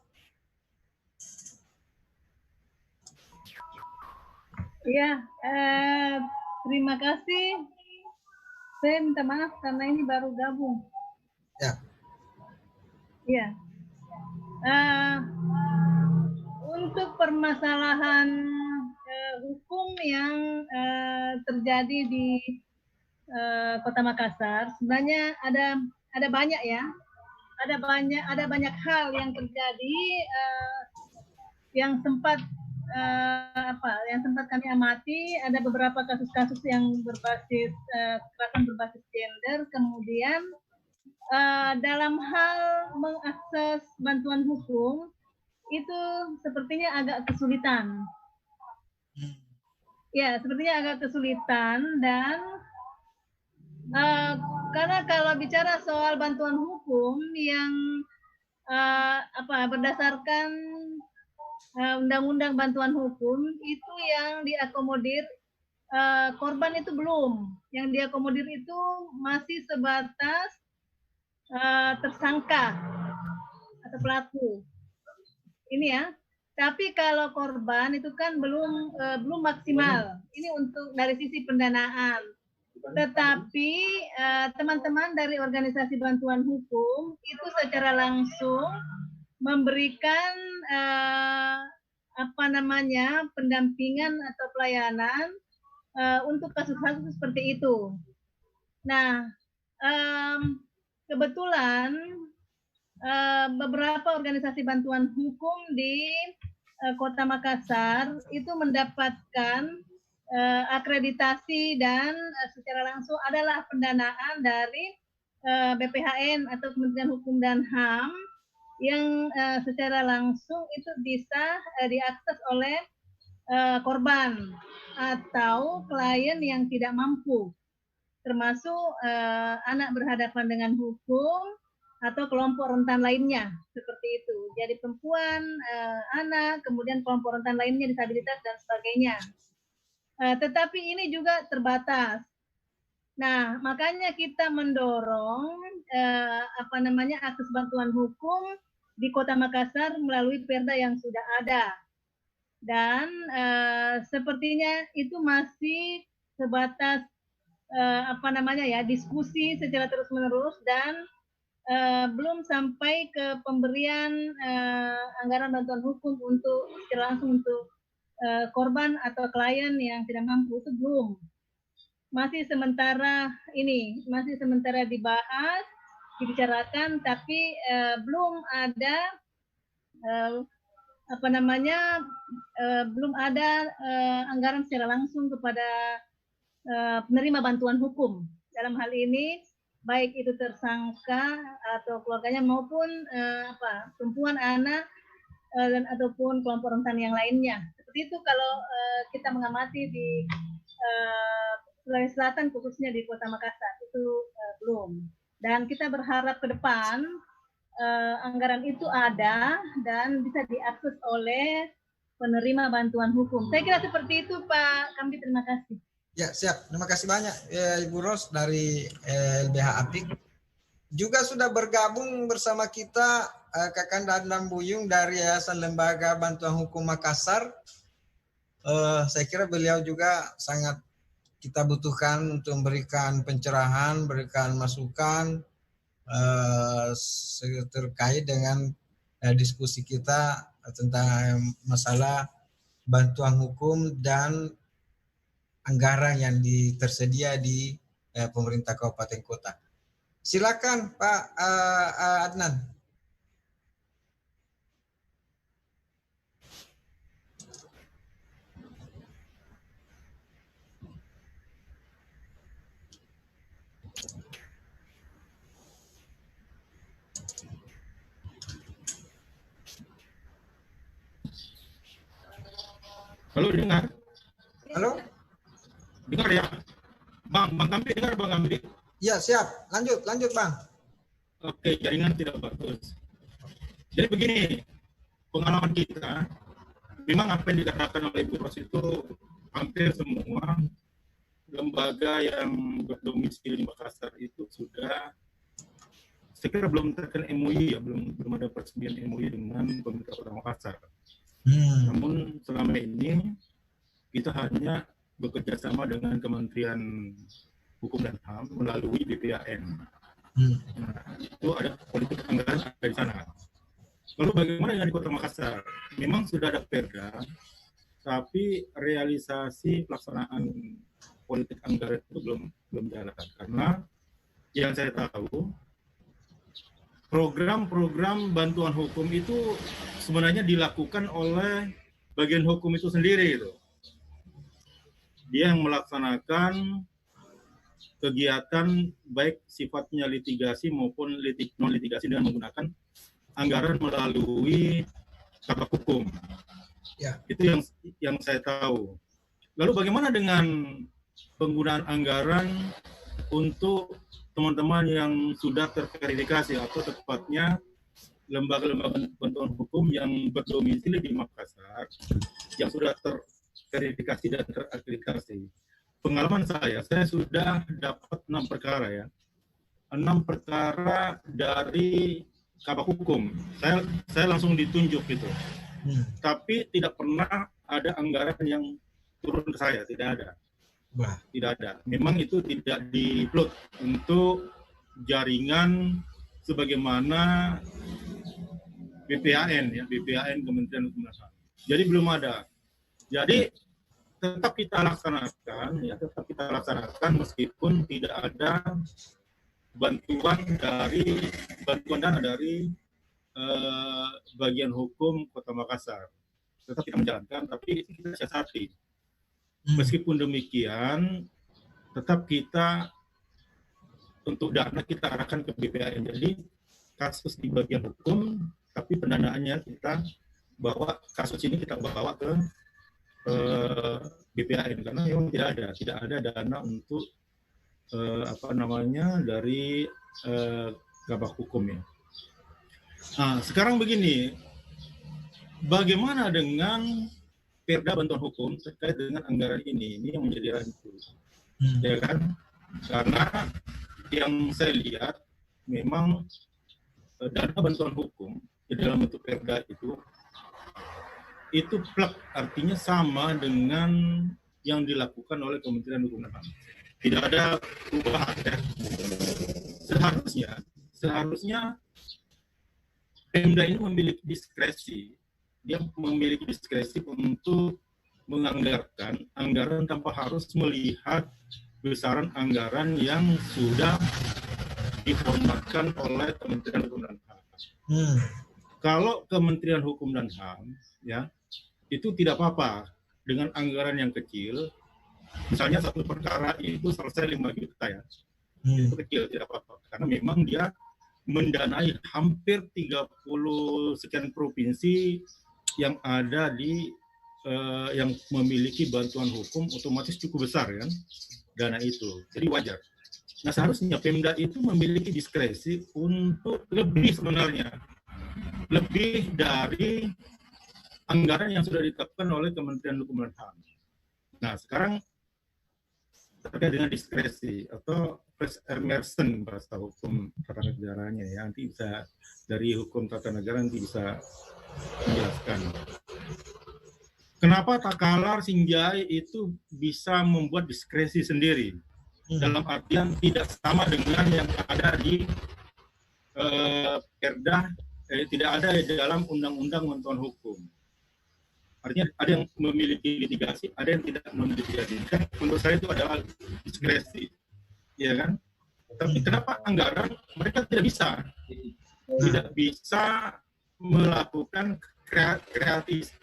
Ya, terima kasih. Saya minta maaf karena ini baru gabung. Ya. Ya. Untuk permasalahan hukum yang terjadi di Kota Makassar, sebenarnya ada banyak ya. Ada banyak hal yang terjadi yang sempat kami amati. Ada beberapa kasus-kasus yang berbasis kekerasan berbasis gender, kemudian dalam hal mengakses bantuan hukum itu sepertinya agak kesulitan. Ya, sepertinya agak kesulitan dan karena kalau bicara soal bantuan hukum yang berdasarkan Undang-Undang Bantuan Hukum itu yang diakomodir korban itu belum. Yang diakomodir itu masih sebatas tersangka atau pelaku. Ini ya. Tapi kalau korban itu kan belum maksimal. Ini untuk dari sisi pendanaan. Tetapi teman-tean dari organisasi bantuan hukum itu secara langsung memberikan pendampingan atau pelayanan untuk kasus-kasus seperti itu. Nah, kebetulan beberapa organisasi bantuan hukum di Kota Makassar itu mendapatkan akreditasi dan secara langsung adalah pendanaan dari BPHN atau Kementerian Hukum dan HAM yang secara langsung itu bisa diakses oleh korban atau klien yang tidak mampu, termasuk anak berhadapan dengan hukum atau kelompok rentan lainnya seperti itu. Jadi perempuan, anak, kemudian kelompok rentan lainnya, disabilitas dan sebagainya. Tetapi ini juga terbatas. Nah, makanya kita mendorong akses bantuan hukum di Kota Makassar melalui perda yang sudah ada. Dan sepertinya itu masih sebatas diskusi secara terus-menerus dan belum sampai ke pemberian anggaran bantuan hukum untuk secara langsung untuk korban atau klien yang tidak mampu, itu belum. Masih sementara dibahas, dibicarakan, tapi belum ada belum ada anggaran secara langsung kepada penerima bantuan hukum. Dalam hal ini baik itu tersangka atau keluarganya maupun perempuan, anak dan ataupun kelompok rentan yang lainnya. Seperti itu kalau kita mengamati di Sulawesi Selatan, khususnya di Kota Makassar, itu belum. Dan kita berharap ke depan anggaran itu ada dan bisa diakses oleh penerima bantuan hukum. Saya kira seperti itu, Pak Kamdi. Terima kasih. Ya, siap. Terima kasih banyak Ibu Ros dari LBH Apik. Juga sudah bergabung bersama kita Kakanda Adnan Buyung dari Yayasan Lembaga Bantuan Hukum Makassar. Saya kira beliau juga sangat kita butuhkan untuk memberikan pencerahan, berikan masukan terkait dengan diskusi kita tentang masalah bantuan hukum dan anggaran yang tersedia di pemerintah kabupaten kota. Silakan Pak Adnan. Halo, dengar? Halo? Dengar ya? Bang Kamdi, dengar Bang Kamdi? Ya, siap. Lanjut Bang. Oke, jaringan tidak bagus. Jadi begini, pengalaman kita, memang apa yang dikatakan oleh Ibu Ros itu hampir semua lembaga yang berdomisili di Makassar itu sudah, saya kira belum terkena MOU ya, belum ada persetujuan MOU dengan pemerintah Kota Makassar. Namun selama ini kita hanya bekerja sama dengan Kementerian Hukum dan HAM melalui BPAN. Nah, itu ada politik anggaran di sana. Lalu bagaimana dengan di Kota Makassar? Memang sudah ada perda, tapi realisasi pelaksanaan politik anggaran itu belum jalan. Karena yang saya tahu, program-program bantuan hukum itu sebenarnya dilakukan oleh bagian hukum itu sendiri itu. Dia yang melaksanakan kegiatan baik sifatnya litigasi maupun non litigasi dengan menggunakan anggaran melalui kabak hukum. Ya. Itu yang saya tahu. Lalu bagaimana dengan penggunaan anggaran untuk teman-teman yang sudah terverifikasi atau tepatnya lembaga-lembaga bantuan hukum yang berdomisili di Makassar yang sudah terverifikasi dan terakreditasi? Pengalaman saya sudah dapat 6 perkara ya. 6 perkara dari kabak hukum. Saya langsung ditunjuk gitu. Tapi tidak pernah ada anggaran yang turun ke saya, tidak ada. Tidak ada. Memang itu tidak di-plot untuk jaringan sebagaimana BPAN ya, BPAN Kementerian Hukum dan HAM. Jadi belum ada. Jadi tetap kita laksanakan meskipun tidak ada bantuan dana dari bagian hukum Kota Makassar. Tetap kita menjalankan, tapi kita siasati. Meskipun demikian, tetap kita untuk dana kita arahkan ke BPAN. Jadi kasus di bagian hukum, tapi pendanaannya kita bawa, kasus ini kita bawa ke BPAN karena memang tidak ada dana untuk dari kabak hukum ya. Nah, sekarang begini, bagaimana dengan Perda bantuan hukum terkait dengan anggaran ini yang menjadi rancu, ya kan? Karena yang saya lihat memang dana bantuan hukum di dalam bentuk Perda itu plek, artinya sama dengan yang dilakukan oleh Kementerian Hukum dan HAM. Tidak ada perubahan ya. Seharusnya Pemda ini memiliki diskresi. Dia memiliki diskresi untuk menganggarkan anggaran tanpa harus melihat besaran anggaran yang sudah diformatkan oleh Kementerian Hukum dan HAM. Kalau Kementerian Hukum dan HAM ya itu tidak apa-apa dengan anggaran yang kecil, misalnya satu perkara itu selesai 5 juta ya, itu kecil, tidak apa-apa karena memang dia mendanai hampir 30 sekian provinsi yang ada di yang memiliki bantuan hukum, otomatis cukup besar kan dana itu, jadi wajar. Nah seharusnya Pemda itu memiliki diskresi untuk lebih sebenarnya, lebih dari anggaran yang sudah ditetapkan oleh Kementerian Hukum dan HAM. Nah sekarang terkait dengan diskresi atau first immersion bahasa hukum tata negaranya ya, nanti bisa dari hukum tata negara nanti bisa menjelaskan. Kenapa Takalar Sinjai itu bisa membuat diskresi sendiri? Dalam artian tidak sama dengan yang ada di Perda, tidak ada di dalam Undang-Undang Bantuan Hukum. Artinya ada yang memiliki litigasi, ada yang tidak memiliki litigasi. Menurut saya itu adalah diskresi, ya kan? Tapi kenapa anggaran mereka tidak bisa melakukan kreatif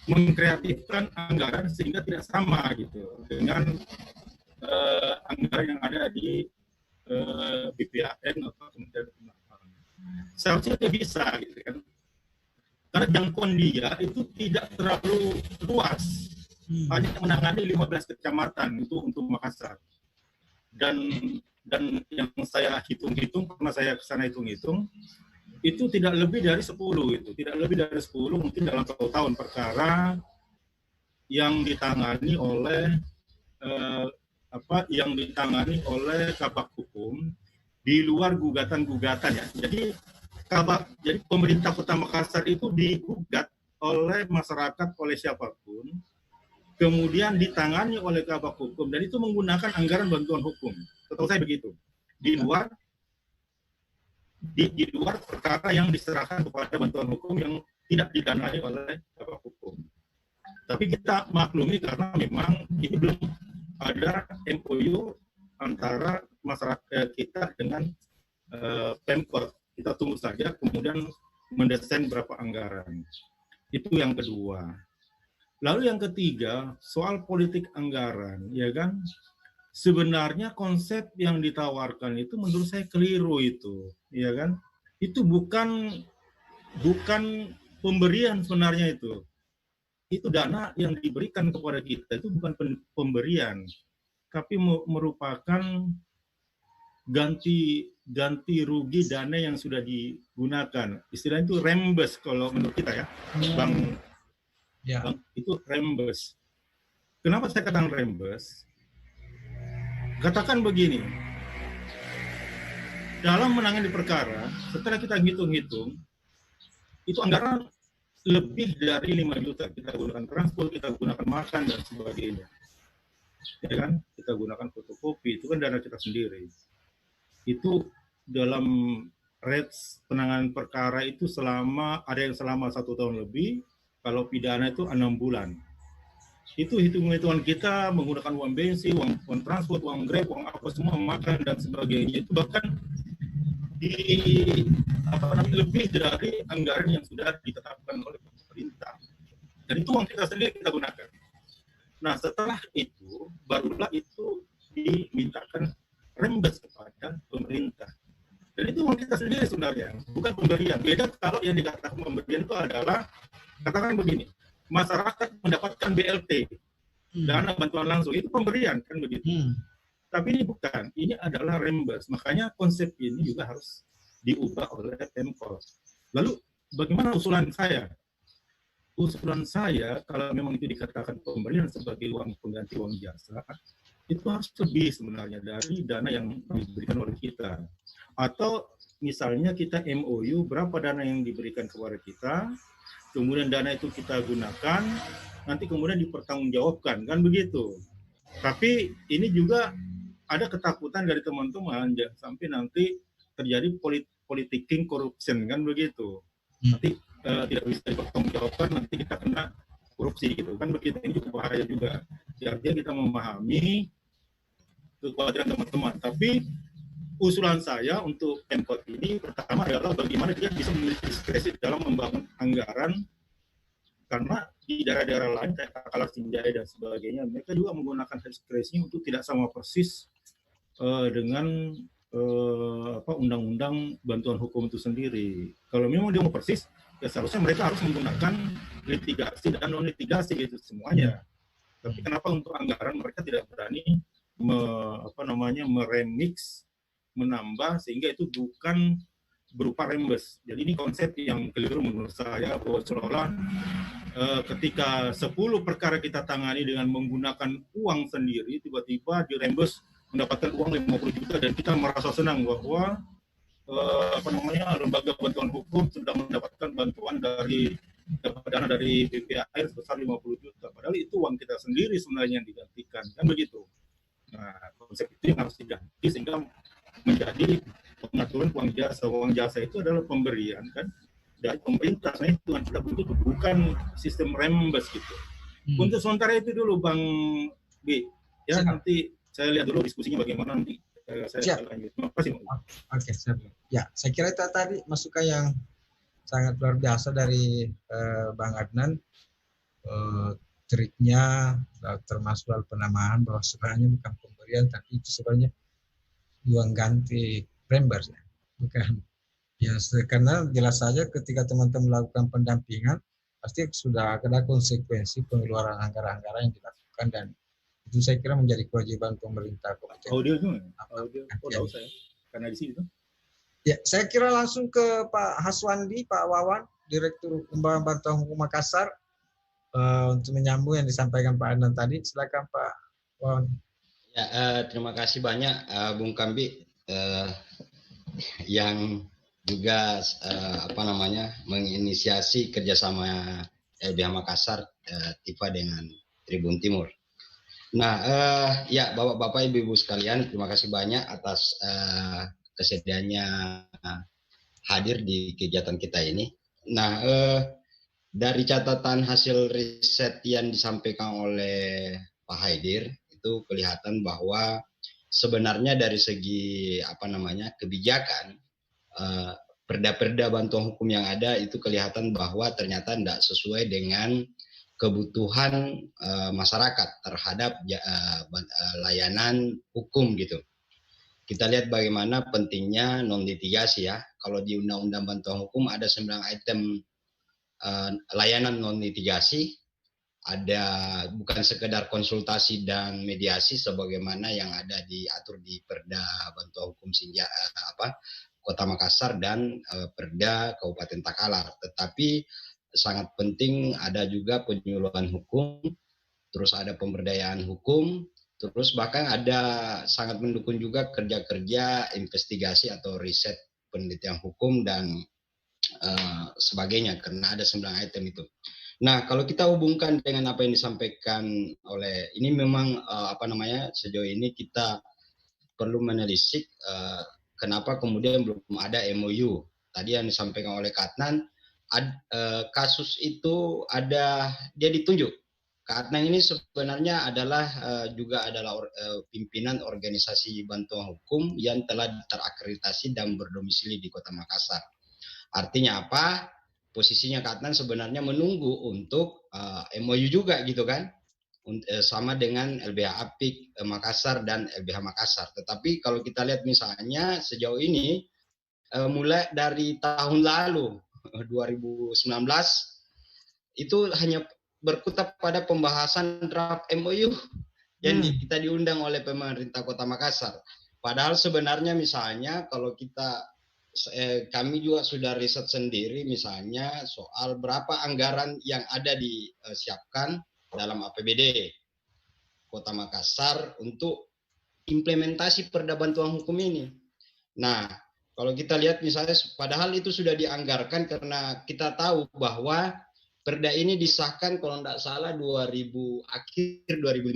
mengkreatifkan anggaran sehingga tidak sama gitu dengan anggaran yang ada di BPAN atau Kementerian Hukum dan HAM. Seharusnya tidak bisa gitu kan. Karena jangkauan dia itu tidak terlalu luas, hanya menangani 15 kecamatan itu untuk Makassar. Dan yang saya hitung-hitung, karena saya kesana hitung-hitung, itu tidak lebih dari 10 itu, tidak lebih dari 10 mungkin dalam 1 tahun perkara yang ditangani oleh Kabak Hukum di luar gugatan-gugatan ya. Jadi pemerintah Kota Makassar itu digugat oleh masyarakat, oleh siapapun, kemudian ditangani oleh Kabak Hukum, dan itu menggunakan anggaran bantuan hukum. Setahu saya begitu. Di luar perkara yang diserahkan kepada bantuan hukum yang tidak didanai oleh Kabak Hukum. Tapi kita maklumi karena memang ini belum ada MOU antara masyarakat kita dengan Pemkot. Kita tunggu saja, kemudian mendesain berapa anggaran. Itu yang kedua. Lalu yang ketiga, soal politik anggaran, ya kan? Sebenarnya konsep yang ditawarkan itu menurut saya keliru itu, ya kan? Itu bukan pemberian sebenarnya itu. Itu dana yang diberikan kepada kita itu bukan pemberian, tapi merupakan ganti rugi dana yang sudah digunakan. Istilahnya itu rembes kalau menurut kita ya, Bang. Ya. Bang, itu rembes. Kenapa saya katakan rembes? Katakan begini, dalam menangani perkara, setelah kita hitung-hitung, itu anggaran lebih dari 5 juta. Kita gunakan transport, kita gunakan makan, dan sebagainya. Ya kan? Kita gunakan fotokopi, itu kan dana kita sendiri. Itu dalam rates penanganan perkara itu ada yang selama 1 tahun lebih, kalau pidana itu 6 bulan. Itu hitung-hitungan kita menggunakan uang bensin, uang transport, uang grab, uang apa semua, makan dan sebagainya. Itu bahkan lebih dari anggaran yang sudah ditetapkan oleh pemerintah. Dan itu uang kita sendiri kita gunakan. Nah setelah itu, barulah itu dimintakan rembes kepada pemerintah. Dan itu uang kita sendiri sebenarnya, bukan pemberian. Beda kalau yang dikatakan pemberian itu adalah, katakan begini, masyarakat mendapatkan BLT, dana bantuan langsung, itu pemberian, kan begitu. Tapi ini bukan, ini adalah rembes. Makanya konsep ini juga harus diubah oleh Pemkot. Lalu bagaimana usulan saya? Usulan saya, kalau memang itu dikatakan pemberian sebagai uang pengganti uang jasa, itu harus lebih sebenarnya dari dana yang diberikan oleh kita. Atau misalnya kita MOU, berapa dana yang diberikan kepada kita, kemudian dana itu kita gunakan, nanti kemudian dipertanggungjawabkan, kan begitu. Tapi ini juga ada ketakutan dari teman-teman, jangan sampai nanti terjadi politicking corruption, kan begitu. Nanti tidak bisa dipertanggungjawabkan, nanti kita kena korupsi gitu, kan begitu. Ini cukup bahaya juga. Artinya kita memahami kekhawatiran teman-teman. Tapi usulan saya untuk Pemkot ini pertama adalah bagaimana dia bisa memiliki diskresi dalam membangun anggaran, karena di daerah-daerah lain kayak Takalar, Sinjai dan sebagainya, mereka juga menggunakan diskresinya untuk tidak sama persis dengan undang-undang bantuan hukum itu sendiri. Kalau memang dia mau persis, ya seharusnya mereka harus menggunakan litigasi dan non litigasi gitu semuanya. Tapi kenapa untuk anggaran mereka tidak berani meremix, menambah, sehingga itu bukan berupa rembes. Jadi ini konsep yang keliru menurut saya, bahwa seolah-olah ketika 10 perkara kita tangani dengan menggunakan uang sendiri, tiba-tiba dirembes mendapatkan uang 50 juta dan kita merasa senang bahwa lembaga bantuan hukum sudah mendapatkan bantuan dari dana dari BPAR sebesar 50 juta. Padahal itu uang kita sendiri sebenarnya yang digantikan, kan begitu. Nah, konsep itu yang harus diganti sehingga menjadi pengaturan uang jasa. Uang jasa itu adalah pemberian kan dari pemerintah, nah itu yang kita butuh, bukan sistem rembes gitu. Untuk sementara itu dulu Bang B, ya nanti saya lihat dulu diskusinya bagaimana nanti saya lanjut. Terima kasih. Oke, ya saya kira itu tadi masukan yang sangat luar biasa dari Bang Adnan. Triknya termasuk soal penamaan bahwa sebenarnya bukan pemberian, tapi itu sebenarnya uang ganti rembers ya, bukan ya, karena jelas saja ketika teman-teman melakukan pendampingan pasti sudah ada konsekuensi pengeluaran anggaran-anggaran yang dilakukan, dan itu saya kira menjadi kewajiban pemerintah kabupaten. Audio tahu saya karena di sini tuh. Ya, saya kira langsung ke Pak Haswandi, Pak Wawan, Direktur Lembaga Bantuan Hukum Makassar, untuk menyambung yang disampaikan Pak Adnan tadi. Silakan Pak Wawan. Ya, terima kasih banyak Bung Kambi yang juga menginisiasi kerjasama LBH Makassar TIFA dengan Tribun Timur. Nah, ya Bapak-Bapak, Ibu-Ibu sekalian, terima kasih banyak atas kesediaannya hadir di kegiatan kita ini. Nah, dari catatan hasil riset yang disampaikan oleh Pak Haidir, itu kelihatan bahwa sebenarnya dari segi kebijakan, perda-perda bantuan hukum yang ada itu kelihatan bahwa ternyata tidak sesuai dengan kebutuhan masyarakat terhadap layanan hukum gitu. Kita lihat bagaimana pentingnya non litigasi ya. Kalau di Undang-Undang Bantuan Hukum ada 9 item layanan non litigasi, ada bukan sekedar konsultasi dan mediasi sebagaimana yang ada diatur di Perda Bantuan Hukum Kota Makassar dan Perda Kabupaten Takalar, tetapi sangat penting ada juga penyuluhan hukum, terus ada pemberdayaan hukum, terus bahkan ada sangat mendukung juga kerja-kerja investigasi atau riset penelitian hukum dan sebagainya, karena ada 9 item itu. Nah, kalau kita hubungkan dengan apa yang disampaikan oleh ini, memang sejauh ini kita perlu menelisik kenapa kemudian belum ada MOU. Tadi yang disampaikan oleh Kak Adnan, kasus itu ada, dia ditunjuk. Kak Adnan ini sebenarnya adalah pimpinan organisasi bantuan hukum yang telah terakreditasi dan berdomisili di Kota Makassar. Artinya apa? Posisinya Kak Adnan sebenarnya menunggu untuk MOU juga gitu kan, sama dengan LBH Apik Makassar dan LBH Makassar. Tetapi kalau kita lihat misalnya sejauh ini mulai dari tahun lalu 2019 itu hanya berkutat pada pembahasan draft MOU yang kita diundang oleh pemerintah Kota Makassar. Padahal sebenarnya misalnya kalau kita kami juga sudah riset sendiri misalnya soal berapa anggaran yang ada disiapkan dalam APBD Kota Makassar untuk implementasi perda bantuan hukum ini. Nah, kalau kita lihat misalnya, padahal itu sudah dianggarkan karena kita tahu bahwa perda ini disahkan kalau tidak salah akhir 2015.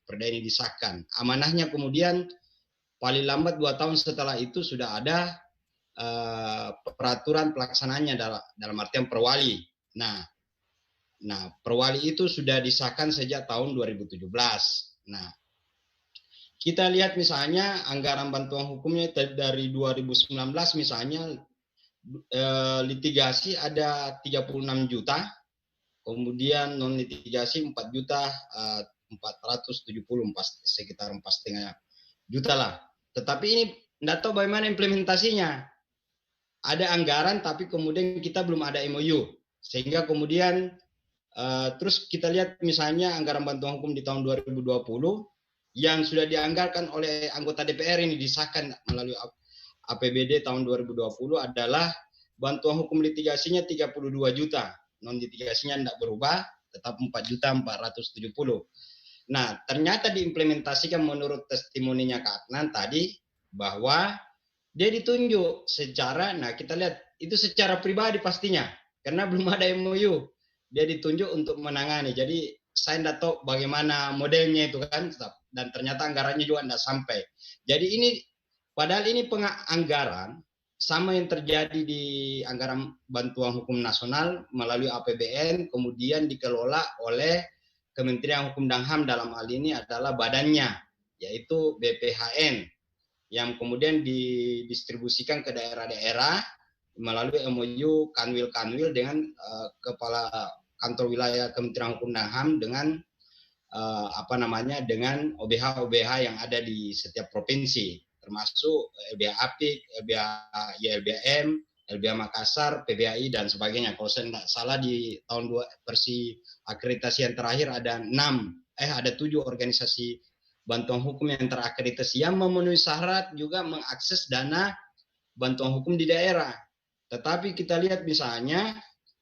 Perda ini disahkan. Amanahnya kemudian paling lambat 2 tahun setelah itu sudah ada peraturan pelaksanaannya dalam artian perwali. Nah, perwali itu sudah disahkan sejak tahun 2017. Nah, kita lihat misalnya anggaran bantuan hukumnya dari 2019 misalnya litigasi ada 36 juta, kemudian non litigasi 4 juta 470, sekitar 4,5 juta lah. Tetapi ini tidak tahu bagaimana implementasinya. Ada anggaran tapi kemudian kita belum ada MOU, sehingga kemudian terus kita lihat misalnya anggaran bantuan hukum di tahun 2020 yang sudah dianggarkan oleh anggota DPR ini disahkan melalui APBD tahun 2020 adalah bantuan hukum litigasinya 32 juta, non litigasinya tidak berubah, tetap 4.470. Nah, ternyata diimplementasikan menurut testimoninya Kak Adnan tadi bahwa dia ditunjuk secara, nah kita lihat itu secara pribadi pastinya, karena belum ada MOU. Dia ditunjuk untuk menangani. Jadi saya tidak tahu bagaimana modelnya itu kan, dan ternyata anggarannya juga tidak sampai. Jadi ini, padahal ini anggaran sama yang terjadi di anggaran bantuan hukum nasional melalui APBN, kemudian dikelola oleh Kementerian Hukum dan HAM, dalam hal ini adalah badannya, yaitu BPHN, yang kemudian didistribusikan ke daerah-daerah melalui MOU kanwil dengan kepala kantor wilayah Kementerian Hukum dan HAM dengan dengan OBH yang ada di setiap provinsi, termasuk LBH Apik, LBH YLBM, LBH Makassar, PBAI dan sebagainya. Kalau saya tidak salah di tahun versi akreditasi yang terakhir ada 7 organisasi bantuan hukum yang terakreditasi yang memenuhi syarat juga mengakses dana bantuan hukum di daerah. Tetapi kita lihat misalnya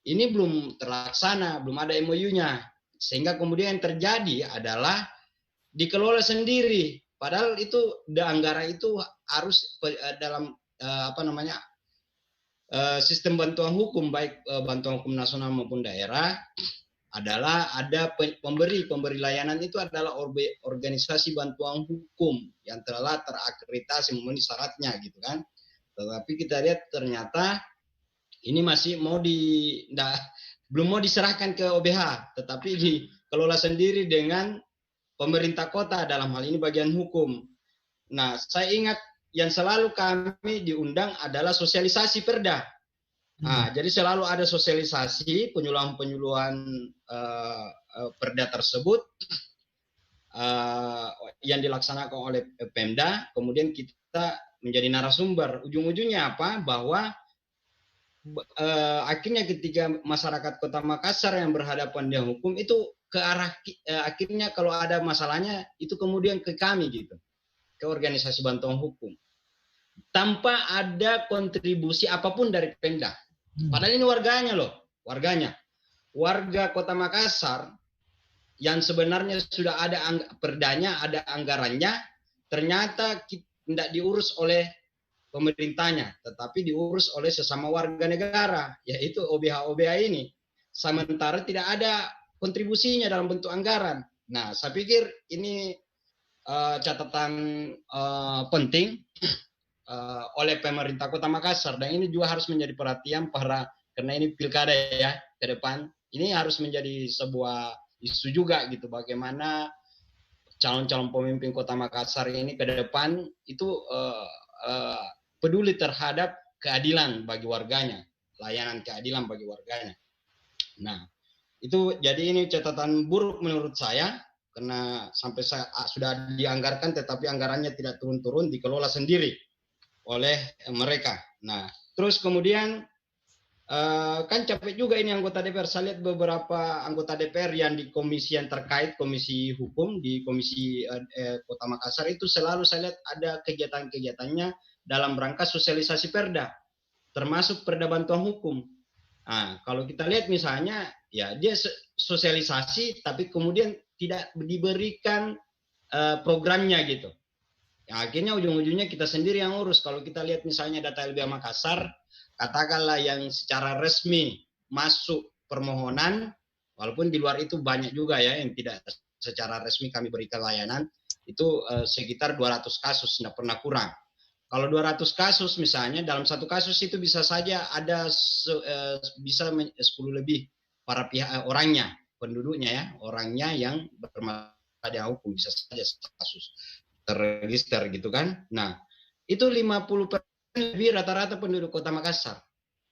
ini belum terlaksana, belum ada MOU-nya. Sehingga kemudian yang terjadi adalah dikelola sendiri. Padahal itu anggaran itu harus dalam sistem bantuan hukum, baik bantuan hukum nasional maupun daerah, adalah ada pemberi layanan itu adalah organisasi bantuan hukum yang telah terakreditasi memenuhi syaratnya gitu kan. Tetapi kita lihat ternyata ini masih belum mau diserahkan ke OBH, tetapi dikelola sendiri dengan pemerintah kota, dalam hal ini bagian hukum. Nah, saya ingat yang selalu kami diundang adalah sosialisasi perda. Nah, jadi selalu ada sosialisasi penyuluhan perda tersebut yang dilaksanakan oleh Pemda, kemudian kita menjadi narasumber. Ujung-ujungnya apa? Bahwa akhirnya ketika masyarakat Kota Makassar yang berhadapan dengan hukum itu ke arah akhirnya kalau ada masalahnya itu kemudian ke kami gitu, ke organisasi bantuan hukum, tanpa ada kontribusi apapun dari Pemda. Padahal ini warga Kota Makassar yang sebenarnya sudah ada perdanya, ada anggarannya, ternyata tidak diurus oleh pemerintahnya, tetapi diurus oleh sesama warga negara, yaitu OBH ini. Sementara tidak ada kontribusinya dalam bentuk anggaran. Nah, saya pikir ini catatan penting oleh pemerintah Kota Makassar, dan ini juga harus menjadi perhatian karena ini pilkada ya ke depan. Ini harus menjadi sebuah isu juga gitu, bagaimana calon-calon pemimpin Kota Makassar ini ke depan itu peduli terhadap keadilan bagi warganya, layanan keadilan bagi warganya. Nah, itu jadi ini catatan buruk menurut saya, karena sampai sudah dianggarkan tetapi anggarannya tidak turun-turun, dikelola sendiri oleh mereka. Nah, terus kemudian kan capek juga ini anggota DPR. Saya lihat beberapa anggota DPR yang di komisi yang terkait, komisi hukum di komisi Kota Makassar itu selalu saya lihat ada kegiatan-kegiatannya dalam rangka sosialisasi perda, termasuk perda bantuan hukum. Nah, kalau kita lihat misalnya, ya dia sosialisasi, tapi kemudian tidak diberikan programnya gitu. Ya, akhirnya ujung-ujungnya kita sendiri yang urus. Kalau kita lihat misalnya data LBH Makassar, katakanlah yang secara resmi masuk permohonan, walaupun di luar itu banyak juga ya yang tidak secara resmi kami berikan layanan, itu sekitar 200 kasus, tidak pernah kurang. Kalau 200 kasus misalnya, dalam satu kasus itu bisa saja ada bisa 10 lebih para pihak orangnya, penduduknya ya, orangnya yang bermasalah dengan hukum, bisa saja kasus terregister gitu kan. Nah, itu 50% lebih rata-rata penduduk Kota Makassar.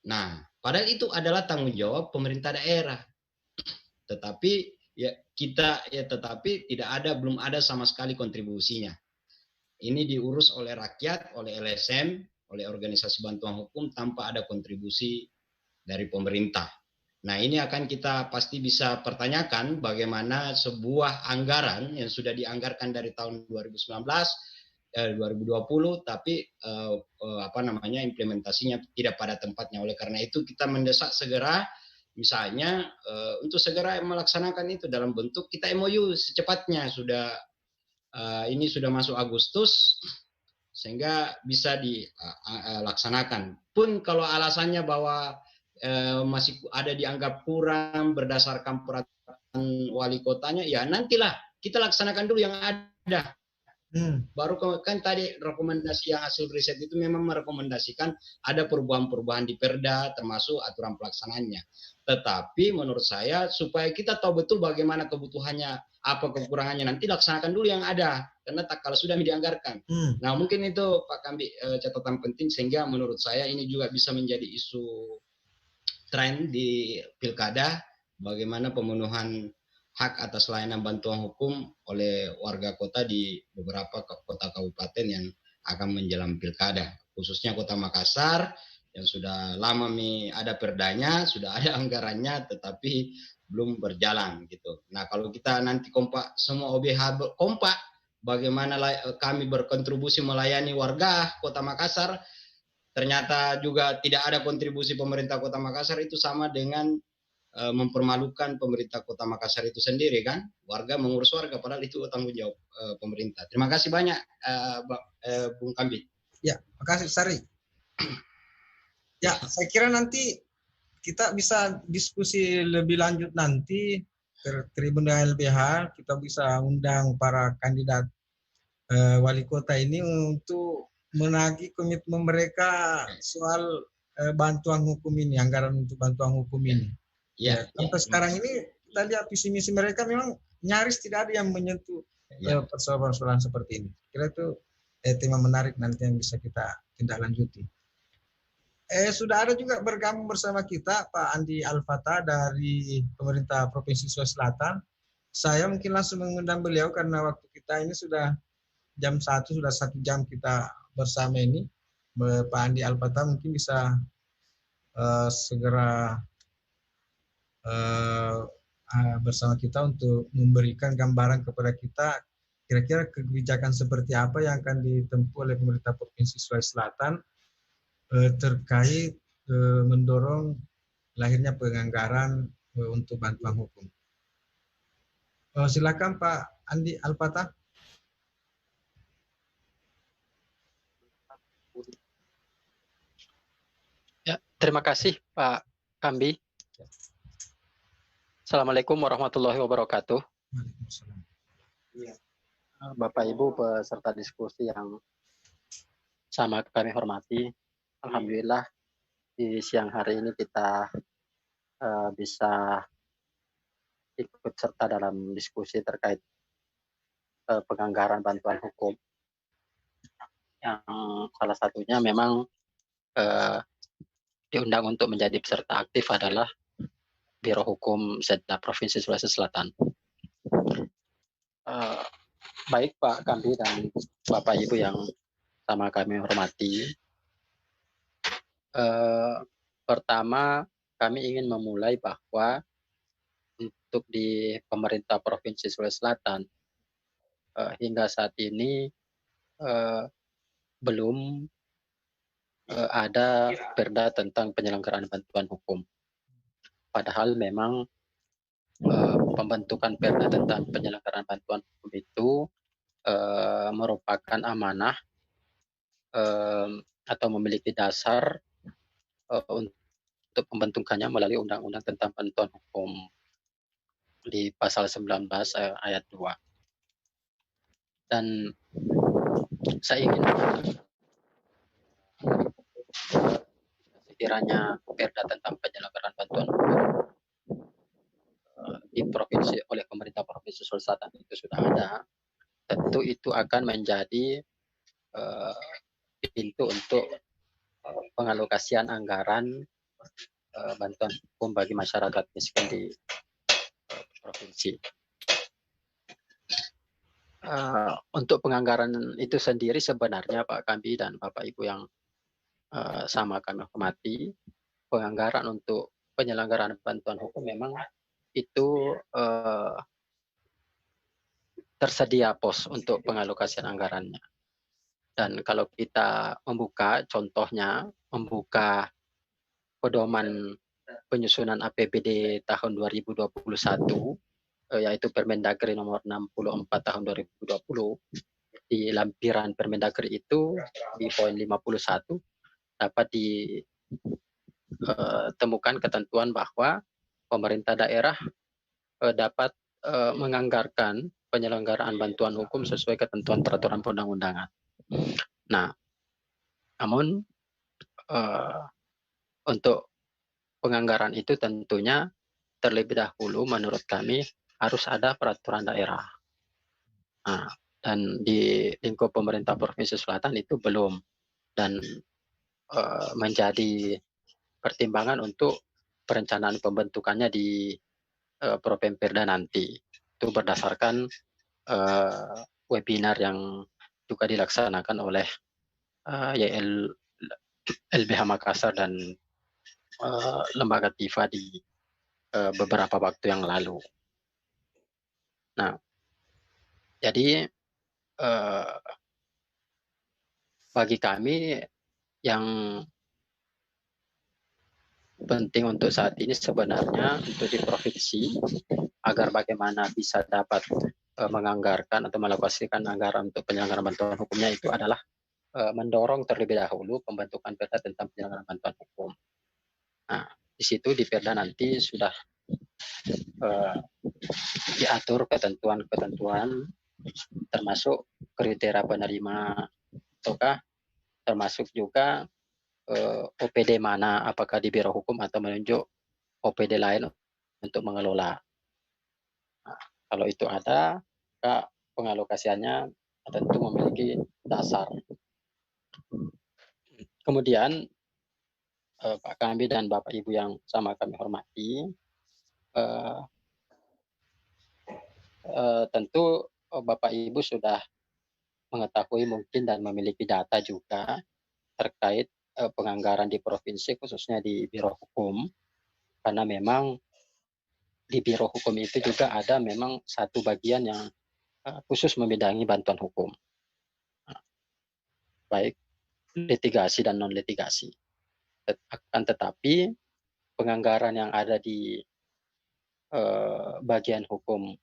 Nah, padahal itu adalah tanggung jawab pemerintah daerah. Tetapi ya tetapi belum ada sama sekali kontribusinya. Ini diurus oleh rakyat, oleh LSM, oleh organisasi bantuan hukum tanpa ada kontribusi dari pemerintah. Nah, ini akan kita pasti bisa pertanyakan bagaimana sebuah anggaran yang sudah dianggarkan dari tahun 2019 2020 tapi implementasinya tidak pada tempatnya. Oleh karena itu kita mendesak segera misalnya untuk segera melaksanakan itu dalam bentuk kita MOU secepatnya. Ini sudah masuk Agustus sehingga bisa dilaksanakan. Pun kalau alasannya bahwa masih ada dianggap kurang berdasarkan peraturan wali kotanya, ya nantilah kita laksanakan dulu yang ada. Baru kan tadi rekomendasi yang hasil riset itu memang merekomendasikan ada perubahan-perubahan di Perda termasuk aturan pelaksanaannya. Tetapi menurut saya supaya kita tahu betul bagaimana kebutuhannya, apa kekurangannya, nanti laksanakan dulu yang ada karena kalau sudah dianggarkan. Nah, mungkin itu Pak Kambi catatan penting sehingga menurut saya ini juga bisa menjadi isu tren di Pilkada bagaimana pemenuhan hak atas layanan bantuan hukum oleh warga kota di beberapa kota kabupaten yang akan menjelang Pilkada, khususnya Kota Makassar yang sudah lama ada perdanya, sudah ada anggarannya, tetapi belum berjalan gitu. Nah, kalau kita nanti kompak, semua OBH kompak, bagaimana kami berkontribusi melayani warga Kota Makassar, ternyata juga tidak ada kontribusi pemerintah Kota Makassar, itu sama dengan mempermalukan pemerintah Kota Makassar itu sendiri kan, warga mengurus warga padahal itu tanggung jawab pemerintah. Terima kasih banyak Bung Kambi. Ya, makasih Sari. Ya, saya kira nanti kita bisa diskusi lebih lanjut nanti Tribun LBH, kita bisa undang para kandidat wali kota ini untuk menagih komitmen mereka soal bantuan hukum ini, anggaran untuk bantuan hukum ini. Ya, sampai sekarang ini kita lihat visi misi mereka memang nyaris tidak ada yang menyentuh persoalan-persoalan seperti ini. Kira itu tema menarik nanti yang bisa kita tindak lanjuti. Sudah ada juga bergabung bersama kita Pak Andi Al-Fatah dari pemerintah Provinsi Sulawesi Selatan. Saya mungkin langsung mengundang beliau karena waktu kita ini sudah jam 1, sudah 1 jam kita bersama ini. Pak Andi Al-Fatah mungkin bisa segera bersama kita untuk memberikan gambaran kepada kita kira-kira kebijakan seperti apa yang akan ditempuh oleh pemerintah Provinsi Sulawesi Selatan terkait mendorong lahirnya penganggaran untuk bantuan hukum. Silakan Pak Andi Al-Fatah. Ya, terima kasih Pak Kambi. Assalamualaikum warahmatullahi wabarakatuh. Bapak Ibu peserta diskusi yang sama kami hormati, alhamdulillah di siang hari ini kita bisa ikut serta dalam diskusi terkait penganggaran bantuan hukum. Yang salah satunya memang diundang untuk menjadi peserta aktif adalah Biro Hukum Setda Provinsi Sulawesi Selatan. Baik Pak Kambi dan Bapak Ibu yang sama kami hormati. Pertama, kami ingin memulai bahwa untuk di pemerintah Provinsi Sulawesi Selatan hingga saat ini belum ada perda tentang penyelenggaraan bantuan hukum. Padahal memang pembentukan perda tentang penyelenggaraan bantuan hukum itu merupakan amanah atau memiliki dasar untuk pembentukannya melalui Undang-Undang tentang Bantuan Hukum di pasal 19 ayat 2. Dan saya ingin sekiranya perda tentang penyelenggaraan bantuan hukum di provinsi oleh pemerintah Provinsi Sulawesi Selatan itu sudah ada, tentu itu akan menjadi pintu untuk pengalokasian anggaran bantuan hukum bagi masyarakat miskin di provinsi. Untuk penganggaran itu sendiri sebenarnya Pak Kambi dan Bapak Ibu yang sama kami hormati, penganggaran untuk penyelenggaraan bantuan hukum memang itu tersedia pos untuk pengalokasian anggarannya. Dan kalau kita membuka, contohnya membuka pedoman penyusunan APBD tahun 2021, yaitu Permendagri nomor 64 tahun 2020, di lampiran Permendagri itu di poin 51 dapat ditemukan ketentuan bahwa pemerintah daerah dapat menganggarkan penyelenggaraan bantuan hukum sesuai ketentuan peraturan perundang-undangan. Nah, namun untuk penganggaran itu tentunya terlebih dahulu menurut kami harus ada peraturan daerah. Nah, dan di lingkup pemerintah Provinsi Selatan itu belum, dan menjadi pertimbangan untuk perencanaan pembentukannya di Propemperda nanti. Itu berdasarkan webinar yang juga dilaksanakan oleh LBH Makassar dan lembaga TIFA di beberapa waktu yang lalu. Nah, jadi bagi kami yang penting untuk saat ini sebenarnya untuk di provinsi agar bagaimana bisa dapat menganggarkan atau mengalokasikan anggaran untuk penyelenggaraan bantuan hukumnya itu adalah mendorong terlebih dahulu pembentukan perda tentang penyelenggaraan bantuan hukum. Nah, di situ di perda nanti sudah diatur ketentuan-ketentuan termasuk kriteria penerima ataukah termasuk juga OPD mana, apakah di Biro Hukum atau menunjuk OPD lain untuk mengelola. Nah, kalau itu ada, maka pengalokasiannya tentu memiliki dasar. Kemudian Pak Kambi dan Bapak Ibu yang sama kami hormati, tentu Bapak Ibu sudah mengetahui mungkin dan memiliki data juga terkait penganggaran di provinsi khususnya di Biro Hukum, karena memang di Biro Hukum itu juga ada memang satu bagian yang khusus membidangi bantuan hukum, baik litigasi dan non litigasi. Akan tetapi penganggaran yang ada di bagian hukum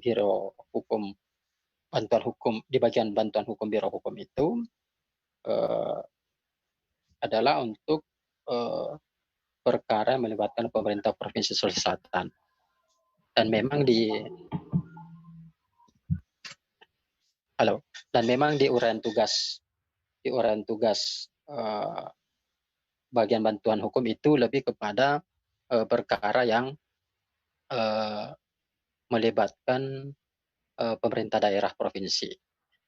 Biro Hukum bantuan hukum, di bagian bantuan hukum Biro Hukum itu adalah untuk perkara yang melibatkan pemerintah Provinsi Sulawesi Selatan. Dan memang di uraian tugas bagian bantuan hukum itu lebih kepada perkara yang melibatkan pemerintah daerah provinsi.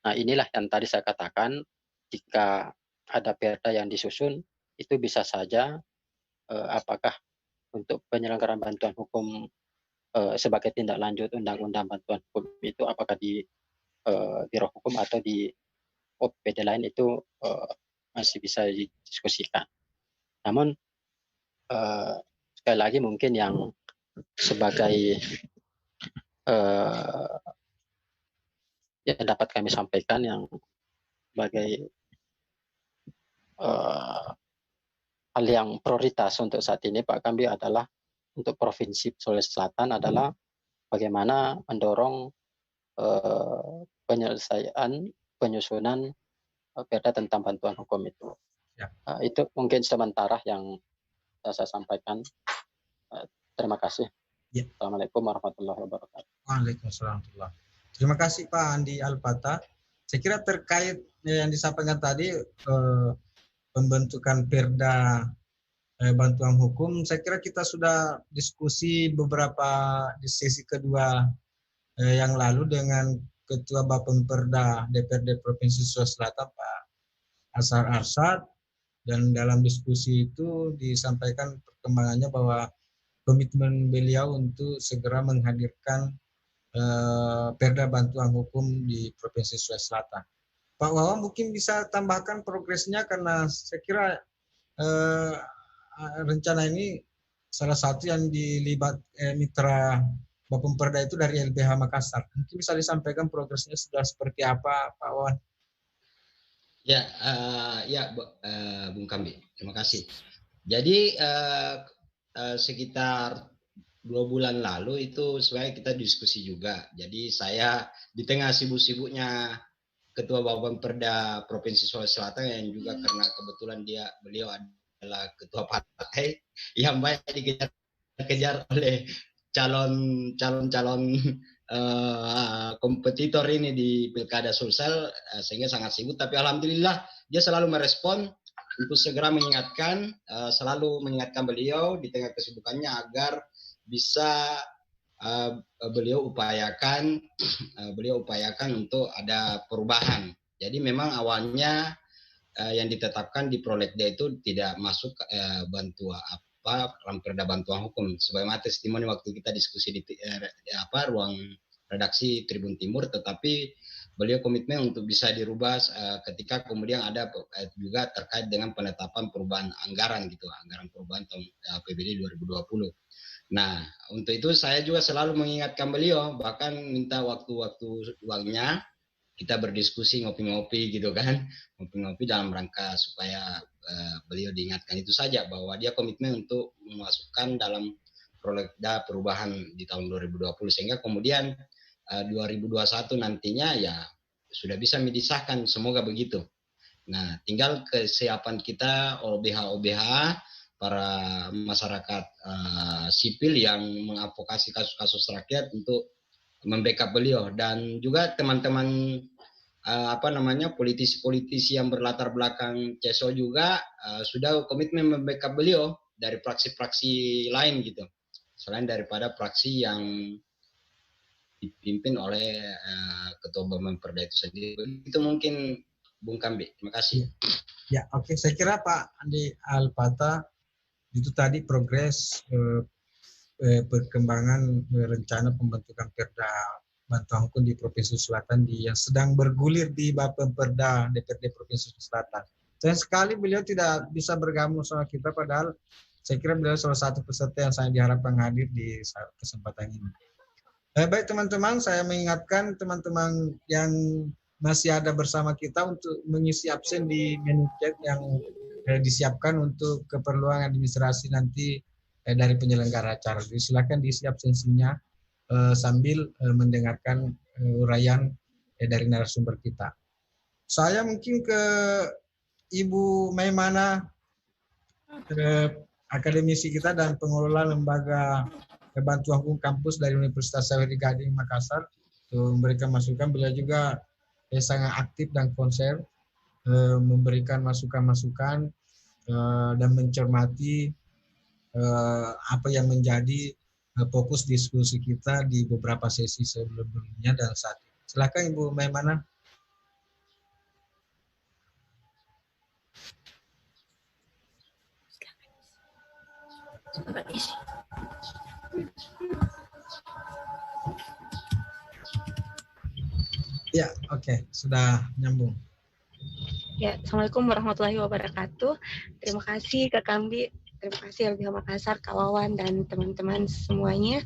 Nah, inilah yang tadi saya katakan, jika ada perda yang disusun itu bisa saja apakah untuk penyelenggaraan bantuan hukum sebagai tindak lanjut undang-undang bantuan hukum itu apakah di Biro Hukum atau di OPD lain itu masih bisa didiskusikan. Namun sekali lagi mungkin yang sebagai yang dapat kami sampaikan yang sebagai hal yang prioritas untuk saat ini Pak Kambi adalah untuk Provinsi Sulawesi Selatan adalah bagaimana mendorong penyusunan perda tentang bantuan hukum itu. Ya. Itu mungkin sementara yang saya sampaikan. Terima kasih. Ya. Assalamualaikum warahmatullahi wabarakatuh. Waalaikumsalam. Terima kasih Pak Andi Alpata. Saya kira terkait yang disampaikan tadi pembentukan perda bantuan hukum, saya kira kita sudah diskusi beberapa di sesi kedua yang lalu dengan Ketua Bapemperda DPRD Provinsi Sulawesi Selatan Pak Asar Arsad, dan dalam diskusi itu disampaikan perkembangannya bahwa komitmen beliau untuk segera menghadirkan perda bantuan hukum di Provinsi Sulawesi Selatan. Pak Wawan mungkin bisa tambahkan progresnya, karena saya kira rencana ini salah satu yang dilibat mitra Bapemperda itu dari LBH Makassar. Mungkin bisa disampaikan progresnya sudah seperti apa, Pak Wawan? Ya, Bung Kambi, terima kasih. Jadi sekitar 2 bulan lalu itu sebenarnya kita diskusi juga. Jadi saya di tengah sibuk-sibuknya Ketua Bapemperda Provinsi Sulawesi Selatan, yang juga karena kebetulan beliau adalah ketua partai yang banyak dikejar oleh calon kompetitor ini di Pilkada Sulsel, sehingga sangat sibuk. Tapi alhamdulillah dia selalu merespon untuk segera mengingatkan, selalu mengingatkan beliau di tengah kesibukannya agar bisa beliau upayakan untuk ada perubahan. Jadi memang awalnya yang ditetapkan di Prolegda itu tidak masuk dalam perda bantuan hukum. Sebagaimana testimoni waktu kita diskusi di ruang redaksi Tribun Timur, tetapi beliau komitmen untuk bisa dirubah ketika kemudian ada juga terkait dengan penetapan perubahan anggaran gitu, anggaran perubahan tahun APBD 2020. Nah, untuk itu saya juga selalu mengingatkan beliau, bahkan minta waktu-waktu luangnya kita berdiskusi, ngopi-ngopi gitu kan, ngopi-ngopi dalam rangka supaya beliau diingatkan itu saja, bahwa dia komitmen untuk memasukkan dalam prolegda perubahan di tahun 2020, sehingga kemudian 2021 nantinya ya sudah bisa disahkan, semoga begitu. Nah, tinggal kesiapan kita OBH para masyarakat sipil yang mengadvokasi kasus-kasus rakyat untuk membackup beliau, dan juga teman-teman politisi-politisi yang berlatar belakang CSO juga sudah komitmen membackup beliau dari fraksi-fraksi lain gitu, selain daripada fraksi yang dipimpin oleh Ketua Bapemperda itu sendiri. Itu mungkin Bung Kambi. Terima kasih. Ya, oke. Saya kira Pak Andi Alpata itu tadi progres perkembangan rencana pembentukan perda bantuan hukum di Provinsi Selatan yang sedang bergulir di Bapemperda DPRD Provinsi Selatan. Sayang sekali beliau tidak bisa bergabung sama kita, padahal saya kira beliau salah satu peserta yang sangat diharapkan hadir di kesempatan ini. Baik teman-teman, saya mengingatkan teman-teman yang masih ada bersama kita untuk mengisi absen di menu chat yang disiapkan untuk keperluan administrasi nanti dari penyelenggara acara. Jadi silakan diisi absensinya sambil mendengarkan uraian dari narasumber kita. Saya mungkin ke Ibu Maimana, akademisi kita dan pengelola lembaga bantuan hukum kampus dari Universitas Sawery Gading Makassar, untuk memberikan masukan. Beliau juga sangat aktif dan konsen memberikan masukan-masukan dan mencermati apa yang menjadi fokus diskusi kita di beberapa sesi sebelumnya dan saat ini. Silakan Ibu Maimana. Ya, oke, sudah nyambung. Ya, Assalamualaikum warahmatullahi wabarakatuh. Terima kasih Kak Kambi, terima kasih LBH Makassar, Kak Wawan, dan teman-teman semuanya.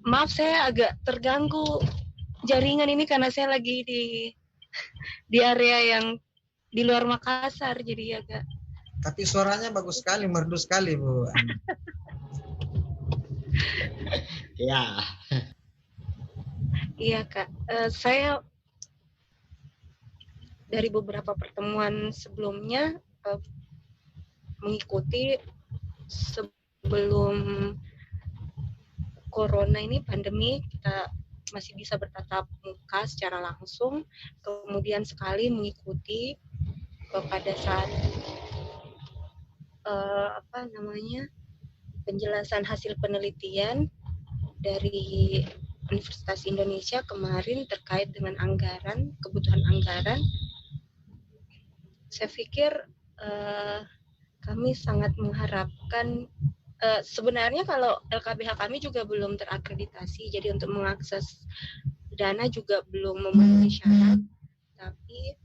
Maaf saya agak terganggu jaringan ini karena saya lagi di area yang di luar Makassar, jadi agak. Tapi suaranya bagus sekali, merdu sekali, Bu. Ya. Iya, Kak. Saya dari beberapa pertemuan sebelumnya mengikuti sebelum corona ini, pandemi, kita masih bisa bertatap muka secara langsung, kemudian sekali mengikuti pada saat penjelasan hasil penelitian dari Universitas Indonesia kemarin terkait dengan anggaran, kebutuhan anggaran. Saya pikir kami sangat mengharapkan, sebenarnya kalau LKBH kami juga belum terakreditasi, jadi untuk mengakses dana juga belum memenuhi syarat, tapi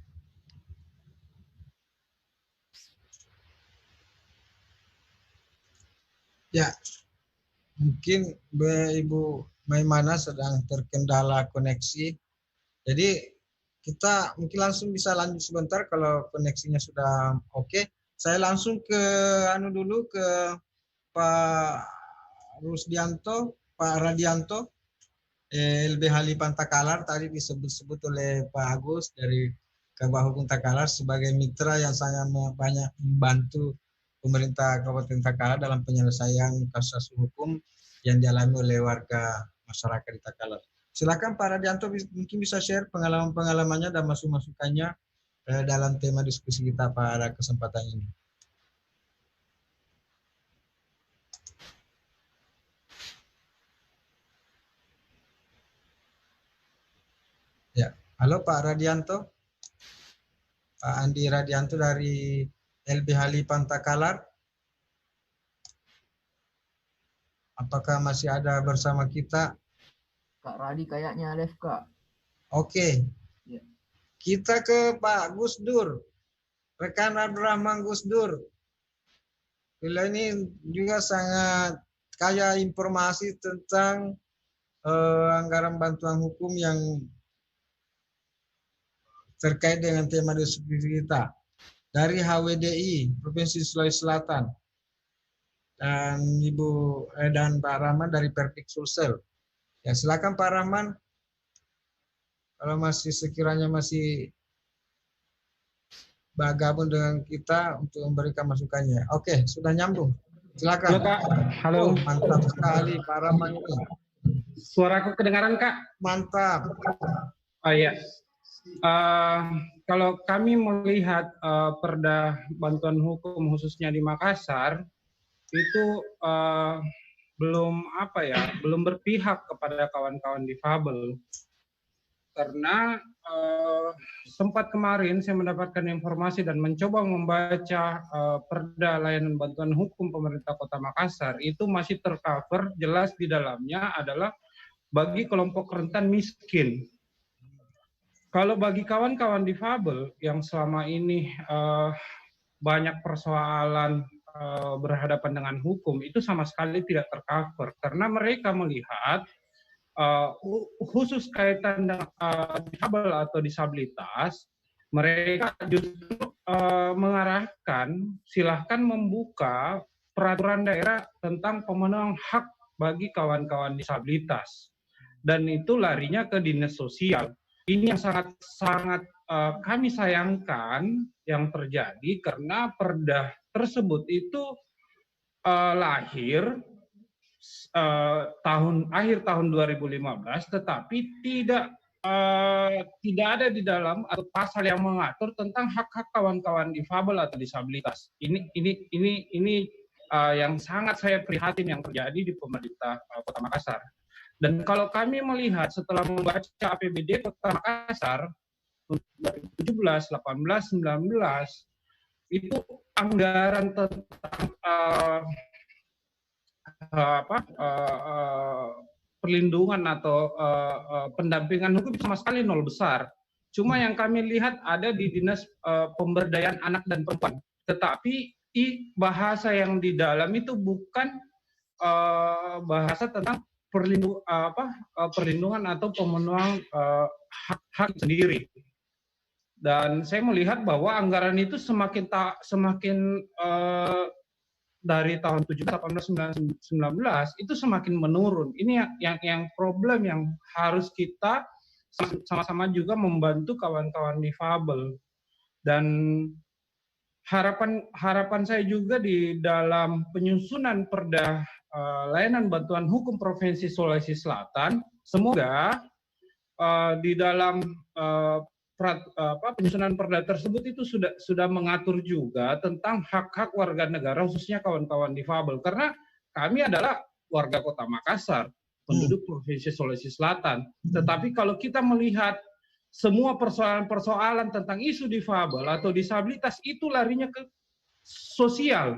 ya, mungkin Ibu Maimana sedang terkendala koneksi. Jadi kita mungkin langsung bisa lanjut sebentar kalau koneksinya sudah oke. Saya langsung ke dulu ke Pak Rusdianto, Pak Radianto, LBH Lipan Takalar, tadi disebut-sebut oleh Pak Agus dari Kabah Hukum Takalar sebagai mitra yang sangat banyak membantu pemerintah Kabupaten Takalar dalam penyelesaian kasus hukum yang dialami oleh warga masyarakat di Takalar. Silakan Pak Radianto mungkin bisa share pengalaman-pengalamannya dan masukannya dalam tema diskusi kita pada kesempatan ini. Ya, halo Pak Radianto, Pak Andi Radianto dari LBH Lipan Takalar. Apakah masih ada bersama kita? Kak Radi kayaknya live, Kak. Oke. Ya. Kita ke Pak Gus Dur. Rekan Abdurrahman Gus Dur. Bila ini juga sangat kaya informasi tentang anggaran bantuan hukum yang terkait dengan tema diskusi kita. Dari HWDI, Provinsi Sulawesi Selatan. Dan Ibu dan Pak Rahman dari Perdik Sulsel. Ya, silakan Pak Rahman. Kalau masih sekiranya masih bergabung dengan kita untuk memberikan masukannya. Oke, sudah nyambung. Silakan. Halo Kak. Halo. Oh, mantap sekali Pak Rahman ini. Suaraku kedengaran Kak? Mantap. Oh iya. Kalau kami melihat perda bantuan hukum khususnya di Makassar itu belum berpihak kepada kawan-kawan difabel, karena sempat kemarin saya mendapatkan informasi dan mencoba membaca perda layanan bantuan hukum pemerintah Kota Makassar, itu masih tercover jelas di dalamnya adalah bagi kelompok rentan miskin. Kalau bagi kawan-kawan difabel yang selama ini banyak persoalan berhadapan dengan hukum, itu sama sekali tidak tercover karena mereka melihat khusus kaitan dengan difabel atau disabilitas, mereka justru mengarahkan silahkan membuka peraturan daerah tentang pemenuhan hak bagi kawan-kawan disabilitas, dan itu larinya ke dinas sosial. Ini yang sangat kami sayangkan yang terjadi, karena perda tersebut itu lahir akhir tahun 2015, tetapi tidak ada di dalam atau pasal yang mengatur tentang hak-hak kawan-kawan difabel atau disabilitas. Ini yang sangat saya prihatin yang terjadi di pemerintah Kota Makassar. Dan kalau kami melihat setelah membaca APBD Kota Makassar 2017, 18, 19, itu anggaran tentang perlindungan atau pendampingan hukum sama sekali nol besar. Cuma yang kami lihat ada di Dinas Pemberdayaan Anak dan Perempuan. Tetapi bahasa yang di dalam itu bukan bahasa tentang perlindungan atau pemenuhan hak sendiri. Dan saya melihat bahwa anggaran itu semakin dari tahun 17, 18, 19 itu semakin menurun. Ini yang problem yang harus kita sama-sama juga membantu kawan-kawan difabel. Dan harapan saya juga di dalam penyusunan Perda Layanan Bantuan Hukum Provinsi Sulawesi Selatan, semoga di dalam penyusunan perda tersebut itu sudah mengatur juga tentang hak-hak warga negara, khususnya kawan-kawan difabel. Karena kami adalah warga Kota Makassar, penduduk Provinsi Sulawesi Selatan. Tetapi kalau kita melihat semua persoalan-persoalan tentang isu difabel atau disabilitas itu larinya ke sosial.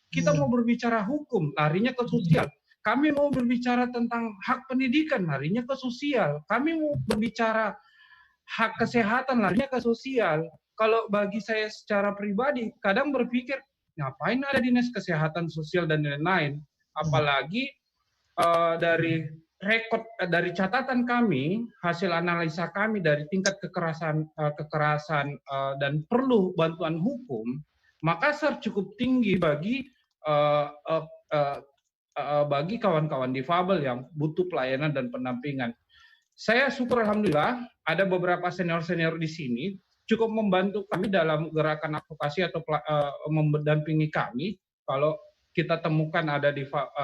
Kita mau berbicara hukum, larinya ke sosial. Kami mau berbicara tentang hak pendidikan, larinya ke sosial. Kami mau berbicara hak kesehatan, larinya ke sosial. Kalau bagi saya secara pribadi, kadang berpikir, ngapain ada dinas kesehatan sosial dan lain-lain. Apalagi dari rekod, dari catatan kami, hasil analisa kami dari tingkat kekerasan dan perlu bantuan hukum, Makassar cukup tinggi bagi kawan-kawan difabel yang butuh pelayanan dan pendampingan. Saya syukur alhamdulillah ada beberapa senior-senior di sini cukup membantu kami dalam gerakan advokasi atau mendampingi kami kalau kita temukan ada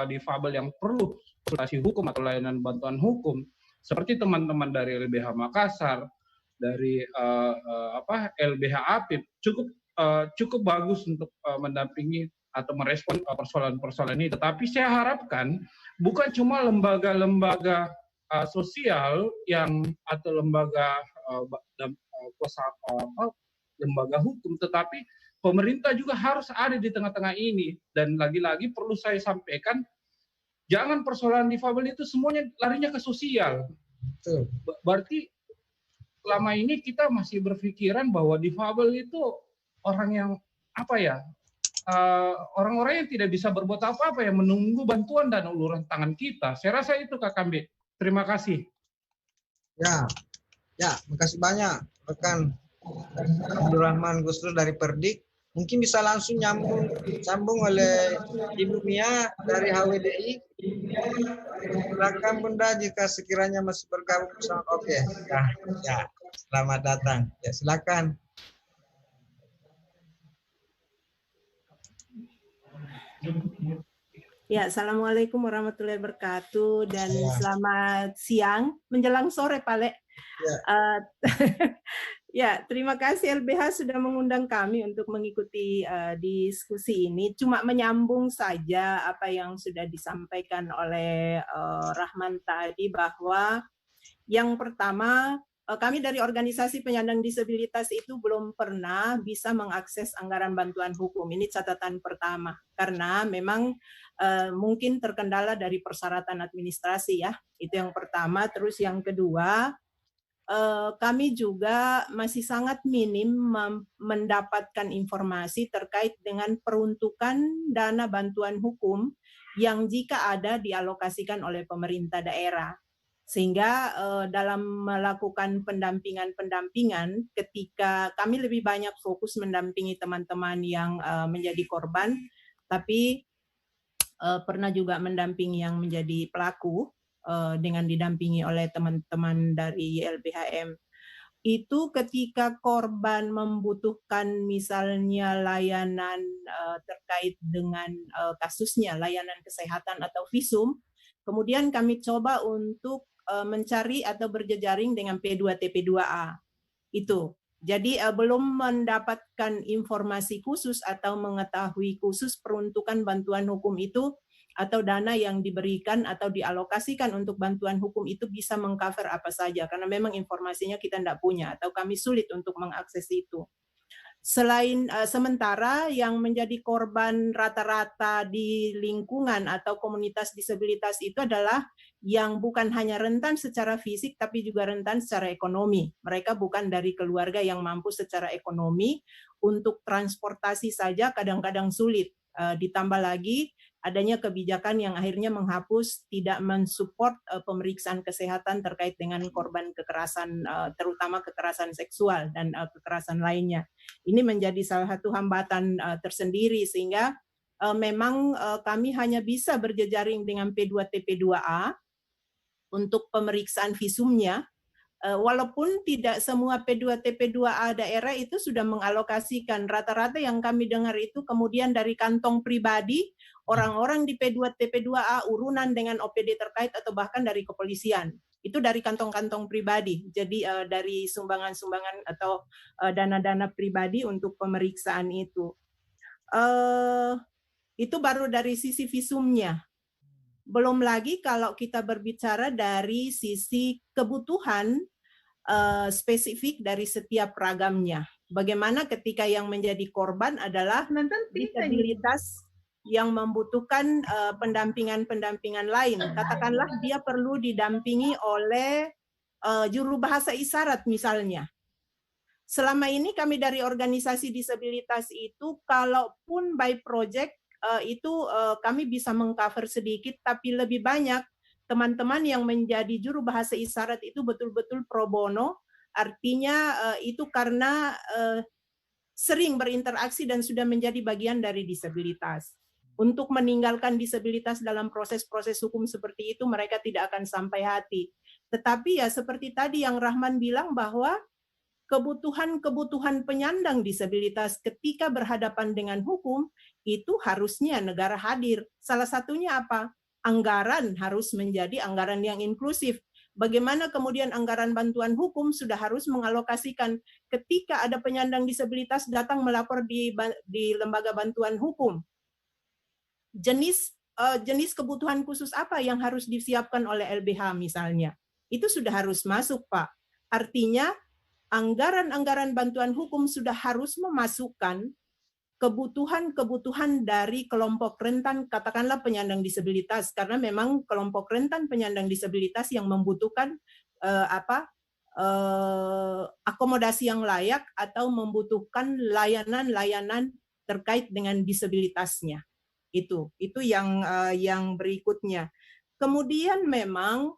difabel yang perlu konsultasi hukum atau layanan bantuan hukum, seperti teman-teman dari LBH Makassar, dari LBH Apip cukup bagus untuk mendampingi atau merespon persoalan-persoalan ini. Tetapi saya harapkan bukan cuma lembaga-lembaga sosial atau lembaga lembaga hukum, tetapi pemerintah juga harus ada di tengah-tengah ini. Dan lagi-lagi perlu saya sampaikan, jangan persoalan difabel itu semuanya larinya ke sosial. Berarti selama ini kita masih berpikiran bahwa difabel itu orang yang orang-orang yang tidak bisa berbuat apa-apa, yang menunggu bantuan dan uluran tangan kita. Saya rasa itu Kak Kambe. Terima kasih. Ya, makasih banyak rekan Abdurrahman Gusdur dari Perdik. Mungkin bisa langsung sambung oleh Ibu Mia dari HWDI. Silakan Bunda jika sekiranya masih bergabung bersama. Oke. Ya, selamat datang. Ya, silakan. Ya, Assalamualaikum warahmatullahi wabarakatuh dan selamat siang menjelang sore Pak Le. Ya, terima kasih LBH sudah mengundang kami untuk mengikuti diskusi ini. Cuma menyambung saja apa yang sudah disampaikan oleh Rahman tadi, bahwa yang pertama, kami dari organisasi penyandang disabilitas itu belum pernah bisa mengakses anggaran bantuan hukum. Ini catatan pertama, karena memang mungkin terkendala dari persyaratan administrasi ya. Itu yang pertama. Terus yang kedua, kami juga masih sangat minim mendapatkan informasi terkait dengan peruntukan dana bantuan hukum yang jika ada dialokasikan oleh pemerintah daerah. Sehingga dalam melakukan pendampingan, ketika kami lebih banyak fokus mendampingi teman-teman yang menjadi korban, tapi pernah juga mendampingi yang menjadi pelaku dengan didampingi oleh teman-teman dari LBHM. Itu ketika korban membutuhkan misalnya layanan terkait dengan kasusnya, layanan kesehatan atau visum, kemudian kami coba untuk mencari atau berjejaring dengan P2TP2A. Itu. Jadi belum mendapatkan informasi khusus atau mengetahui khusus peruntukan bantuan hukum itu atau dana yang diberikan atau dialokasikan untuk bantuan hukum itu bisa mengcover apa saja, karena memang informasinya kita tidak punya atau kami sulit untuk mengakses itu. Sementara yang menjadi korban rata-rata di lingkungan atau komunitas disabilitas itu adalah yang bukan hanya rentan secara fisik tapi juga rentan secara ekonomi. Mereka bukan dari keluarga yang mampu secara ekonomi, untuk transportasi saja kadang-kadang sulit. Ditambah lagi adanya kebijakan yang akhirnya menghapus tidak mensupport pemeriksaan kesehatan terkait dengan korban kekerasan, terutama kekerasan seksual dan kekerasan lainnya. Ini menjadi salah satu hambatan tersendiri, sehingga memang kami hanya bisa berjejaring dengan P2TP2A untuk pemeriksaan visumnya. Walaupun tidak semua P2TP2A daerah itu sudah mengalokasikan, rata-rata yang kami dengar itu kemudian dari kantong pribadi, orang-orang di P2TP2A urunan dengan OPD terkait atau bahkan dari kepolisian. Itu dari kantong-kantong pribadi, jadi dari sumbangan-sumbangan atau dana-dana pribadi untuk pemeriksaan itu. Itu baru dari sisi visumnya. Belum lagi kalau kita berbicara dari sisi kebutuhan spesifik dari setiap ragamnya. Bagaimana ketika yang menjadi korban adalah disabilitas yang membutuhkan pendampingan-pendampingan lain. Katakanlah dia perlu didampingi oleh juru bahasa isyarat misalnya. Selama ini kami dari organisasi disabilitas itu, kalaupun by project, itu kami bisa mengcover sedikit, tapi lebih banyak teman-teman yang menjadi juru bahasa isyarat itu betul-betul pro bono, artinya itu karena sering berinteraksi dan sudah menjadi bagian dari disabilitas. Untuk meninggalkan disabilitas dalam proses-proses hukum seperti itu, mereka tidak akan sampai hati. Tetapi ya seperti tadi yang Rahman bilang bahwa kebutuhan-kebutuhan penyandang disabilitas ketika berhadapan dengan hukum, itu harusnya negara hadir. Salah satunya apa? Anggaran harus menjadi anggaran yang inklusif. Bagaimana kemudian anggaran bantuan hukum sudah harus mengalokasikan ketika ada penyandang disabilitas datang melapor di lembaga bantuan hukum. Jenis kebutuhan khusus apa yang harus disiapkan oleh LBH misalnya. Itu sudah harus masuk, Pak. Artinya anggaran-anggaran bantuan hukum sudah harus memasukkan kebutuhan-kebutuhan dari kelompok rentan, katakanlah penyandang disabilitas, karena memang kelompok rentan penyandang disabilitas yang membutuhkan akomodasi yang layak atau membutuhkan layanan-layanan terkait dengan disabilitasnya. Itu yang berikutnya. Kemudian memang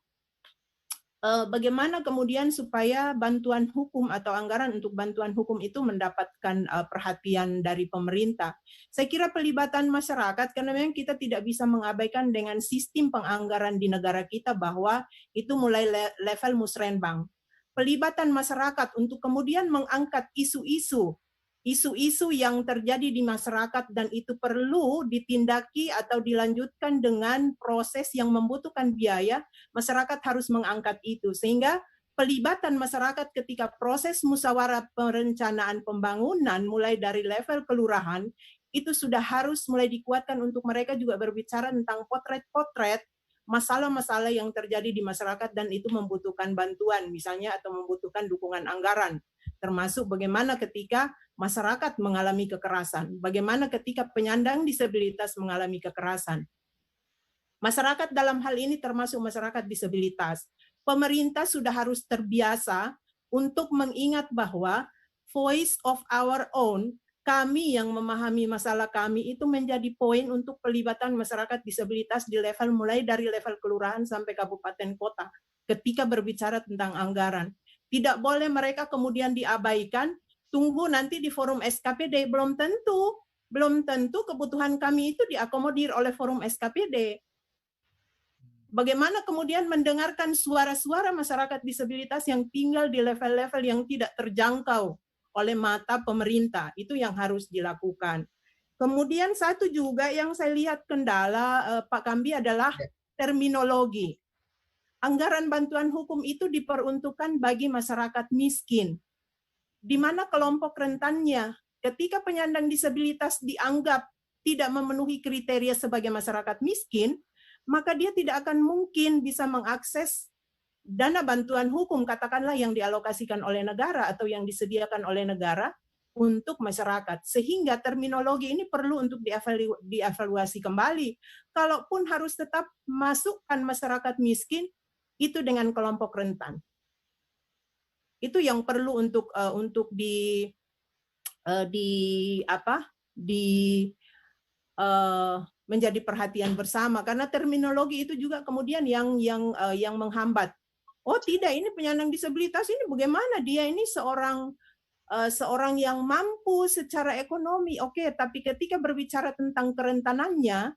bagaimana kemudian supaya bantuan hukum atau anggaran untuk bantuan hukum itu mendapatkan perhatian dari pemerintah. Saya kira pelibatan masyarakat, karena memang kita tidak bisa mengabaikan dengan sistem penganggaran di negara kita bahwa itu mulai level musrenbang. Pelibatan masyarakat untuk kemudian mengangkat isu-isu yang terjadi di masyarakat dan itu perlu ditindaki atau dilanjutkan dengan proses yang membutuhkan biaya, masyarakat harus mengangkat itu. Sehingga pelibatan masyarakat ketika proses musyawarah perencanaan pembangunan mulai dari level kelurahan, itu sudah harus mulai dikuatkan untuk mereka juga berbicara tentang potret-potret masalah-masalah yang terjadi di masyarakat dan itu membutuhkan bantuan misalnya atau membutuhkan dukungan anggaran. Termasuk bagaimana ketika masyarakat mengalami kekerasan, bagaimana ketika penyandang disabilitas mengalami kekerasan. Masyarakat dalam hal ini termasuk masyarakat disabilitas. Pemerintah sudah harus terbiasa untuk mengingat bahwa voice of our own, kami yang memahami masalah kami itu menjadi poin untuk pelibatan masyarakat disabilitas di level mulai dari level kelurahan sampai kabupaten kota ketika berbicara tentang anggaran. Tidak boleh mereka kemudian diabaikan, tunggu nanti di forum SKPD, belum tentu kebutuhan kami itu diakomodir oleh forum SKPD. Bagaimana kemudian mendengarkan suara-suara masyarakat disabilitas yang tinggal di level-level yang tidak terjangkau oleh mata pemerintah, itu yang harus dilakukan. Kemudian satu juga yang saya lihat kendala Pak Kambi adalah terminologi. Anggaran bantuan hukum itu diperuntukkan bagi masyarakat miskin, di mana kelompok rentannya ketika penyandang disabilitas dianggap tidak memenuhi kriteria sebagai masyarakat miskin, maka dia tidak akan mungkin bisa mengakses dana bantuan hukum, katakanlah yang dialokasikan oleh negara atau yang disediakan oleh negara untuk masyarakat. Sehingga terminologi ini perlu untuk dievaluasi kembali. Kalaupun harus tetap masukkan masyarakat miskin, itu dengan kelompok rentan. Itu yang perlu untuk menjadi perhatian bersama, karena terminologi itu juga kemudian yang menghambat. Oh tidak, ini penyandang disabilitas ini bagaimana, dia ini seorang yang mampu secara ekonomi, oke, tapi ketika berbicara tentang kerentanannya,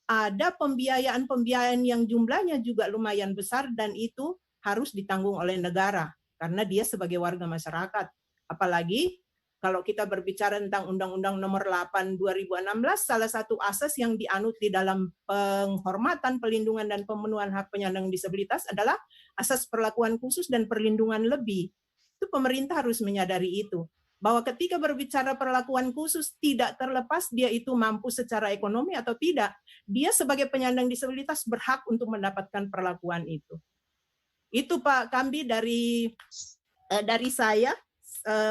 ada pembiayaan yang jumlahnya juga lumayan besar dan itu harus ditanggung oleh negara karena dia sebagai warga masyarakat. Apalagi kalau kita berbicara tentang Undang-Undang Nomor 8 2016, salah satu asas yang dianut di dalam penghormatan, pelindungan dan pemenuhan hak penyandang disabilitas adalah asas perlakuan khusus dan perlindungan lebih. Itu pemerintah harus menyadari itu. Bahwa ketika berbicara perlakuan khusus tidak terlepas dia itu mampu secara ekonomi atau tidak, dia sebagai penyandang disabilitas berhak untuk mendapatkan perlakuan itu. Itu Pak Kambi dari saya,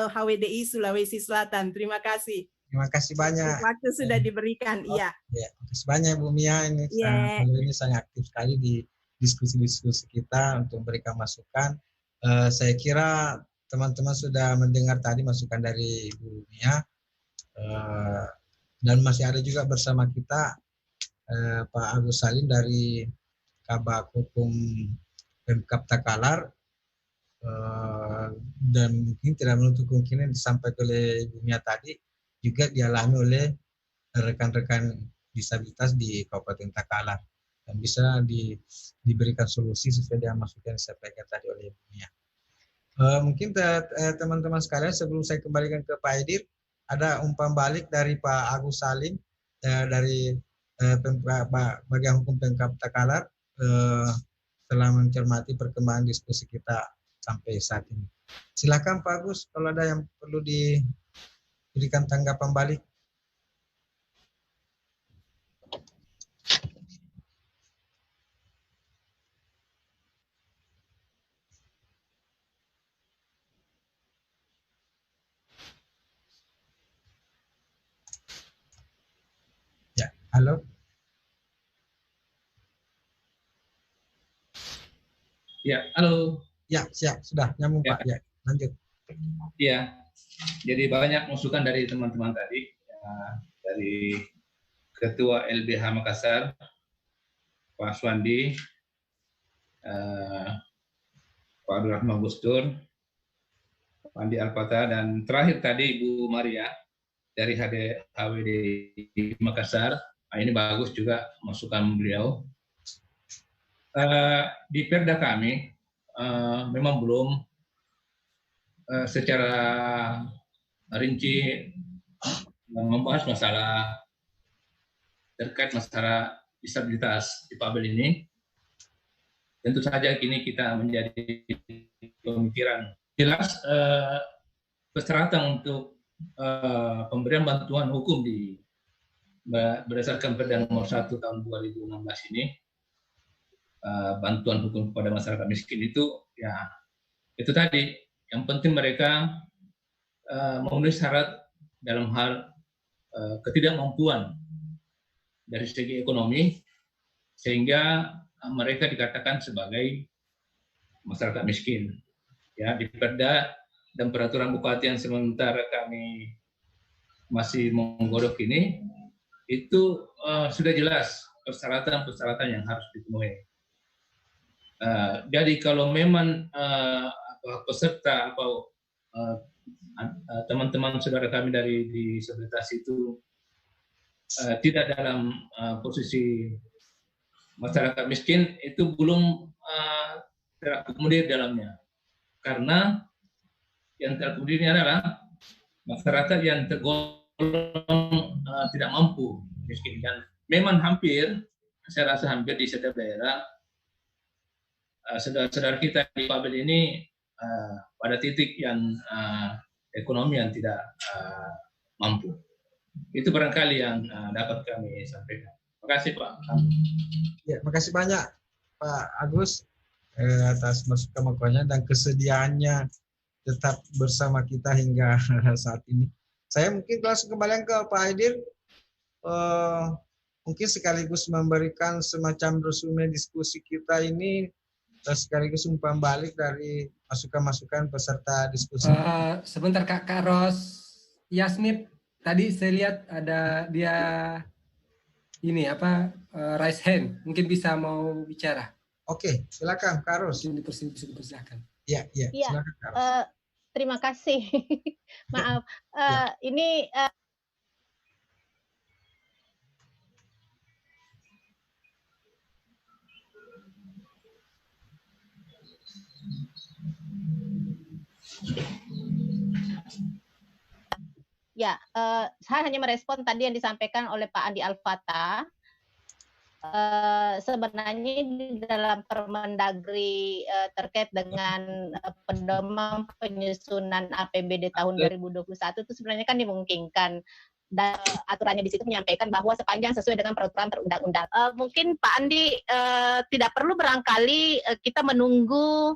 HWDI Sulawesi Selatan. Terima kasih. Terima kasih banyak. Waktu sudah diberikan, iya. Ya, terima kasih banyak Bu Mia, ini sangat aktif sekali di diskusi-diskusi kita untuk memberikan masukan. Saya kira teman-teman sudah mendengar tadi masukan dari Bu Mia, dan masih ada juga bersama kita Pak Agus Salim dari Kabak Hukum Pemkab Takalar, dan mungkin tidak menutup kemungkinan disampaikan oleh Bu Mia tadi juga dialami oleh rekan-rekan disabilitas di Kabupaten Takalar dan bisa diberikan solusi sesuai dengan masukan yang disampaikan tadi oleh Bu Mia. Mungkin teman-teman sekalian sebelum saya kembalikan ke Pak Edir, ada umpan balik dari Pak Agus Salim dari bagian hukum Pemkab Takalar setelah mencermati perkembangan diskusi kita sampai saat ini. Silakan Pak Agus kalau ada yang perlu diberikan tanggapan balik. Halo. Ya, halo. Ya, siap, sudah nyambung ya. Pak. Ya, lanjut. Ya, jadi banyak masukan dari teman-teman tadi, ya, dari Ketua LBH Makassar, Pak Swandi, Pak Abdul Rahman Gusdur, Pak Andi Alpata, dan terakhir tadi Bu Maria dari HWD Makassar. Nah, ini bagus juga masukan beliau. Di Perda kami memang belum secara rinci membahas masalah terkait masalah disabilitas difabel ini. Tentu saja kini kita menjadi pemikiran. Jelas persyaratan untuk pemberian bantuan hukum berdasarkan Perda Nomor 1 tahun 2016 ini, bantuan hukum kepada masyarakat miskin itu, ya itu tadi, yang penting mereka memenuhi syarat dalam hal ketidakmampuan dari segi ekonomi, sehingga mereka dikatakan sebagai masyarakat miskin. Ya, di Perda dan peraturan bupati yang sementara kami masih menggodok ini, itu sudah jelas persyaratan-persyaratan yang harus dipenuhi. Jadi kalau memang peserta atau teman-teman saudara kami dari disabilitas itu tidak dalam posisi masyarakat miskin, itu belum terakomodir dalamnya. Karena yang terakomodir ini adalah masyarakat yang tergolong tidak mampu miskin, dan memang hampir, saya rasa hampir di setiap daerah saudara-saudara kita di Pabel ini pada titik yang ekonomi yang tidak mampu. Itu barangkali yang dapat kami sampaikan. Terima kasih Pak. Ya, makasih banyak Pak Agus atas masukan-masukannya dan kesediaannya tetap bersama kita hingga saat ini. Saya mungkin langsung kembali ke Pak Edir, mungkin sekaligus memberikan semacam resume diskusi kita ini, sekaligus umpan balik dari masukan-masukan peserta diskusi. Sebentar Kak Ros Yasmit, tadi saya lihat ada dia ini apa raise hand, mungkin bisa mau bicara. Oke, silakan Kak Ros. Bisa dipersilakan. Iya, Iya, silakan Kak Ros. terima kasih. Maaf, ini ya, saya hanya merespon tadi yang disampaikan oleh Pak Andi Alfata. Sebenarnya di dalam Permendagri terkait dengan pedoman penyusunan APBD tahun 2021 itu sebenarnya kan dimungkinkan, dan aturannya di situ menyampaikan bahwa sepanjang sesuai dengan peraturan perundang-undang. Mungkin Pak Andi tidak perlu barangkali kita menunggu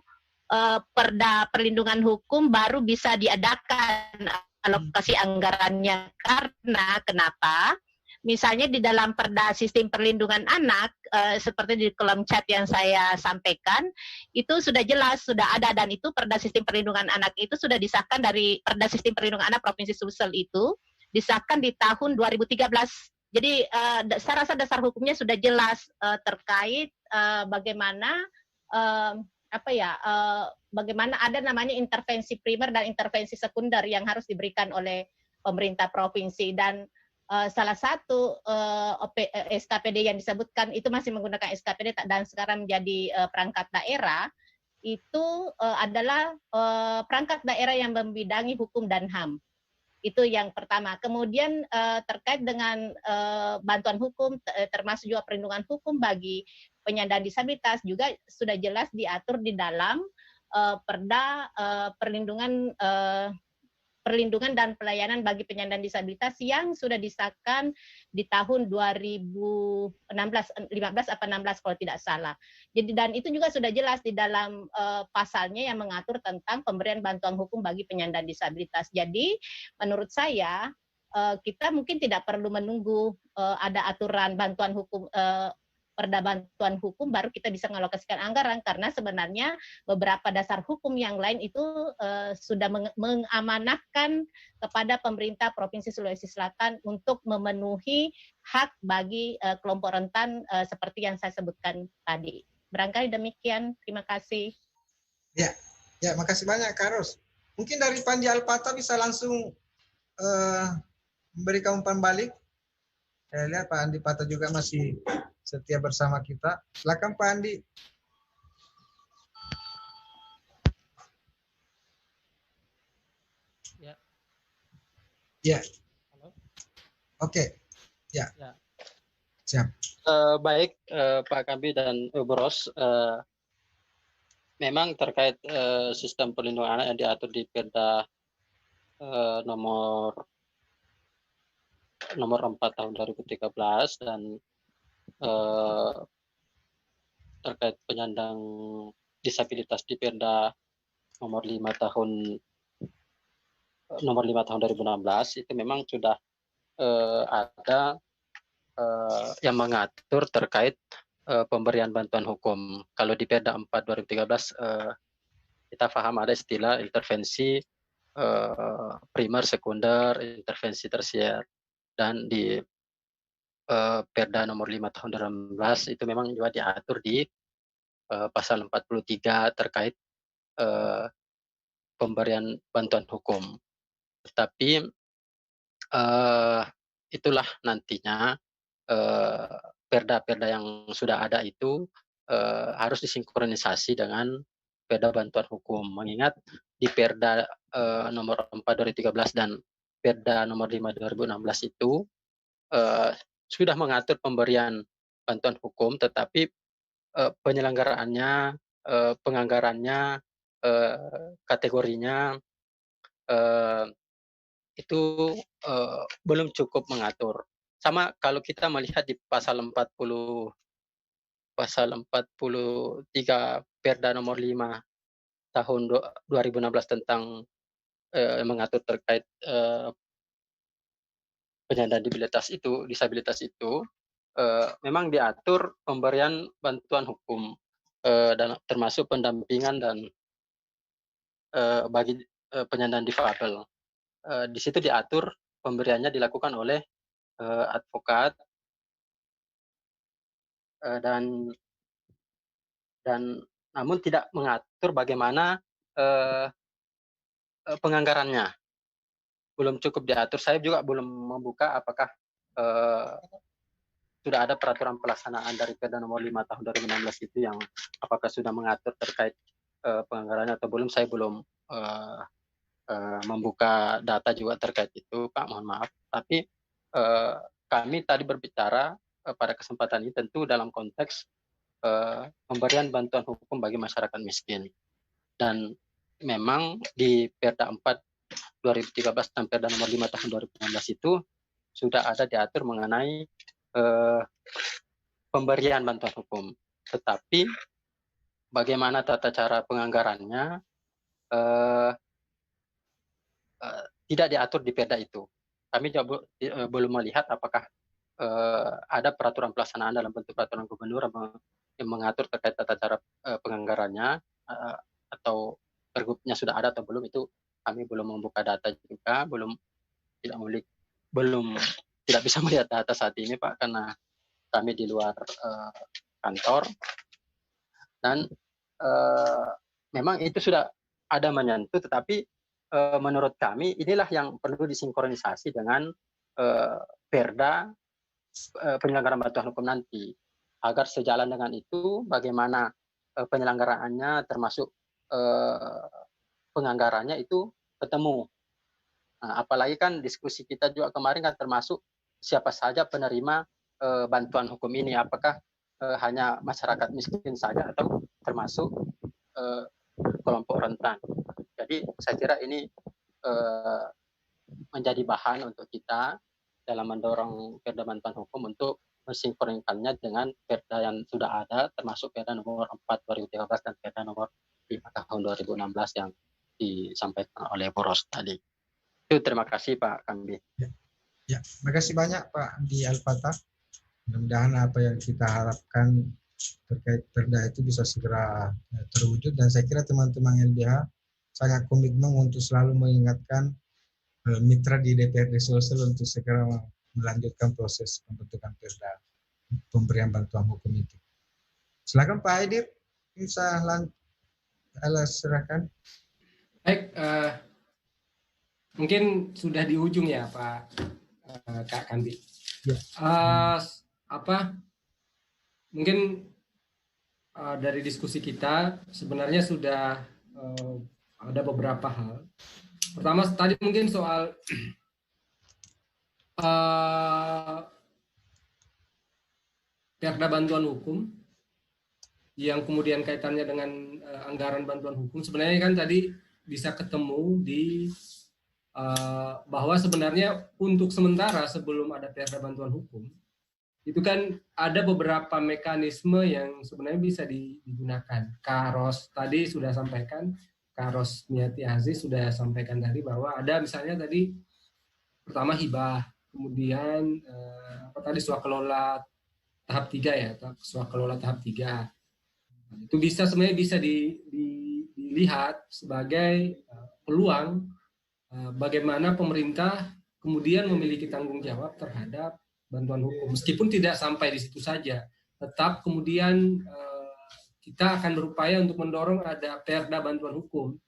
Perda Perlindungan Hukum baru bisa diadakan alokasi anggarannya, karena kenapa? Misalnya di dalam Perda Sistem Perlindungan Anak, seperti di kolom chat yang saya sampaikan, itu sudah jelas, sudah ada, dan itu Perda Sistem Perlindungan Anak itu sudah disahkan dari Perda Sistem Perlindungan Anak Provinsi Sulsel itu, disahkan di tahun 2013. Jadi saya rasa dasar hukumnya sudah jelas terkait bagaimana bagaimana ada namanya intervensi primer dan intervensi sekunder yang harus diberikan oleh pemerintah provinsi, dan salah satu SKPD yang disebutkan itu masih menggunakan SKPD dan sekarang menjadi perangkat daerah, itu adalah perangkat daerah yang membidangi hukum dan HAM. Itu yang pertama. Kemudian terkait dengan bantuan hukum, termasuk juga perlindungan hukum bagi penyandang disabilitas, juga sudah jelas diatur di dalam Perda Perlindungan dan Pelayanan bagi Penyandang Disabilitas yang sudah disahkan di tahun 2015 atau 16 kalau tidak salah. Jadi, dan itu juga sudah jelas di dalam pasalnya yang mengatur tentang pemberian bantuan hukum bagi penyandang disabilitas. Jadi menurut saya kita mungkin tidak perlu menunggu ada aturan bantuan hukum, Perda bantuan hukum baru kita bisa mengalokasikan anggaran, karena sebenarnya beberapa dasar hukum yang lain itu sudah mengamanahkan kepada pemerintah Provinsi Sulawesi Selatan untuk memenuhi hak bagi kelompok rentan seperti yang saya sebutkan tadi. Barangkali demikian, terima kasih. Ya, makasih banyak Kak Ros. Mungkin dari Pandi Alfata bisa langsung memberikan umpan balik. Saya lihat Pak Andi Pata juga masih setia bersama kita. Silakan Pak Andi. Ya. Halo. Oke. Ya. Siap. Baik Pak Kambi dan Bros. Memang terkait sistem perlindungan anak yang diatur di Perda nomor 4 tahun 2013 dan terkait penyandang disabilitas di Perda nomor 5 tahun 2016 itu memang sudah ada yang mengatur terkait pemberian bantuan hukum. Kalau di Perda 4 2013 kita paham ada istilah intervensi primer, sekunder, intervensi tersier, dan di Perda nomor 5 tahun 2016 itu memang juga diatur di pasal 43 terkait pemberian bantuan hukum. Tetapi itulah nantinya perda-perda yang sudah ada itu harus disinkronisasi dengan perda bantuan hukum. Mengingat di Perda nomor 4 2013 dan Perda nomor 5 2016 itu sudah mengatur pemberian bantuan hukum, tetapi penyelenggaraannya, penganggarannya, kategorinya itu belum cukup mengatur. Sama kalau kita melihat di pasal 43 Perda nomor 5 tahun 2016 tentang mengatur terkait penyandang disabilitas itu memang diatur pemberian bantuan hukum dan termasuk pendampingan dan bagi penyandang difabel. Di situ diatur pemberiannya dilakukan oleh advokat dan namun tidak mengatur bagaimana penganggarannya. Belum cukup diatur. Saya juga belum membuka apakah sudah ada peraturan pelaksanaan dari Perda nomor 5 tahun 2016 itu yang apakah sudah mengatur terkait penganggarannya atau belum. Saya belum membuka data juga terkait itu, Pak, mohon maaf. Tapi kami tadi berbicara pada kesempatan ini tentu dalam konteks pemberian bantuan hukum bagi masyarakat miskin. Dan memang di Perda 4 2013 dan Perda nomor 5 tahun 2016 itu sudah ada diatur mengenai pemberian bantuan hukum. Tetapi bagaimana tata cara penganggarannya tidak diatur di Perda itu. Kami juga belum melihat apakah ada peraturan pelaksanaan dalam bentuk peraturan gubernur yang mengatur terkait tata cara penganggarannya atau pergubnya sudah ada atau belum. Itu kami belum membuka data juga, tidak bisa melihat data saat ini, Pak, karena kami di luar kantor. Dan memang itu sudah ada menyentuh, tetapi menurut kami inilah yang perlu disinkronisasi dengan Perda penyelenggaraan bantuan hukum nanti, agar sejalan dengan itu bagaimana penyelenggaraannya termasuk penganggarannya itu ketemu. Nah, apalagi kan diskusi kita juga kemarin kan termasuk siapa saja penerima bantuan hukum ini, apakah hanya masyarakat miskin saja atau termasuk kelompok rentan. Jadi saya kira ini menjadi bahan untuk kita dalam mendorong Perda bantuan hukum untuk mensinkronkannya dengan Perda yang sudah ada, termasuk Perda nomor 4 2013 dan Perda nomor 5 tahun 2016 yang disampaikan oleh Boros tadi. Itu terima kasih Pak Kambi. Ya, terima kasih banyak Pak Andi Al-Fatah. Mudah-mudahan apa yang kita harapkan terkait Perda itu bisa segera terwujud, dan saya kira teman-teman LBH sangat komitmen untuk selalu mengingatkan mitra di DPRD Sulsel untuk segera melanjutkan proses pembentukan Perda pemberian bantuan hukum itu. Silakan Pak Aidir, bisa silakan. Baik, mungkin sudah di ujung ya Pak Kak Kambi. Ya. Mungkin dari diskusi kita sebenarnya sudah ada beberapa hal. Pertama tadi mungkin soal Perda bantuan hukum yang kemudian kaitannya dengan anggaran bantuan hukum. Sebenarnya kan tadi bisa ketemu di bahwa sebenarnya untuk sementara sebelum ada Perda bantuan hukum itu kan ada beberapa mekanisme yang sebenarnya bisa digunakan. Kak Ros tadi sudah sampaikan, Kak Ros Miati Aziz sudah sampaikan tadi bahwa ada misalnya tadi pertama hibah, kemudian swakelola tahap 3 ya, swakelola tahap 3. Itu bisa sebenarnya bisa dilihat sebagai peluang bagaimana pemerintah kemudian memiliki tanggung jawab terhadap bantuan hukum, meskipun tidak sampai di situ saja, tetap kemudian kita akan berupaya untuk mendorong ada Perda bantuan hukum,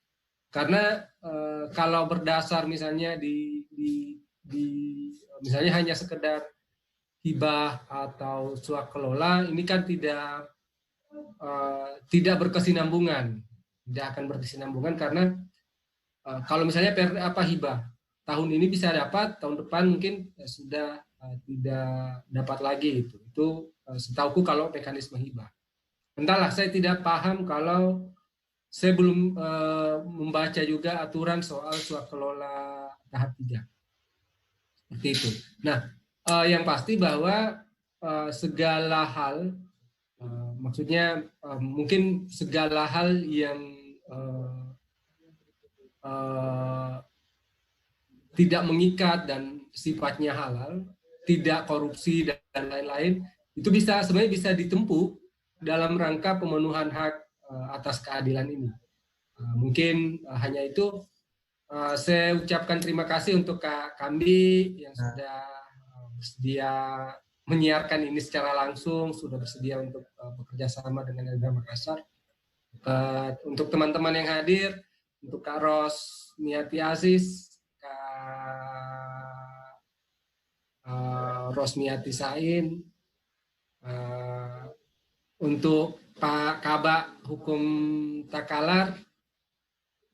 karena kalau berdasar misalnya misalnya hanya sekedar hibah atau swakelola, ini kan tidak berkesinambungan, tidak akan berkesinambungan karena kalau misalnya hibah tahun ini bisa dapat, tahun depan mungkin sudah tidak dapat lagi itu setauku kalau mekanisme hibah. Entahlah, saya tidak paham kalau saya belum membaca juga aturan soal swakelola tahap 3. Seperti itu. Nah, yang pasti bahwa segala hal, maksudnya mungkin segala hal yang tidak mengikat dan sifatnya halal, tidak korupsi dan lain-lain, itu sebenarnya bisa ditempuh dalam rangka pemenuhan hak atas keadilan ini. Mungkin hanya itu. Saya ucapkan terima kasih untuk Kak Kambi yang sudah bersedia menyiarkan ini secara langsung, sudah bersedia untuk bekerja sama dengan LBH Makassar. Untuk teman-teman yang hadir, untuk Kak Ros Niati Aziz, Kak Rosniati Sain, untuk Pak Kabak Hukum Takalar,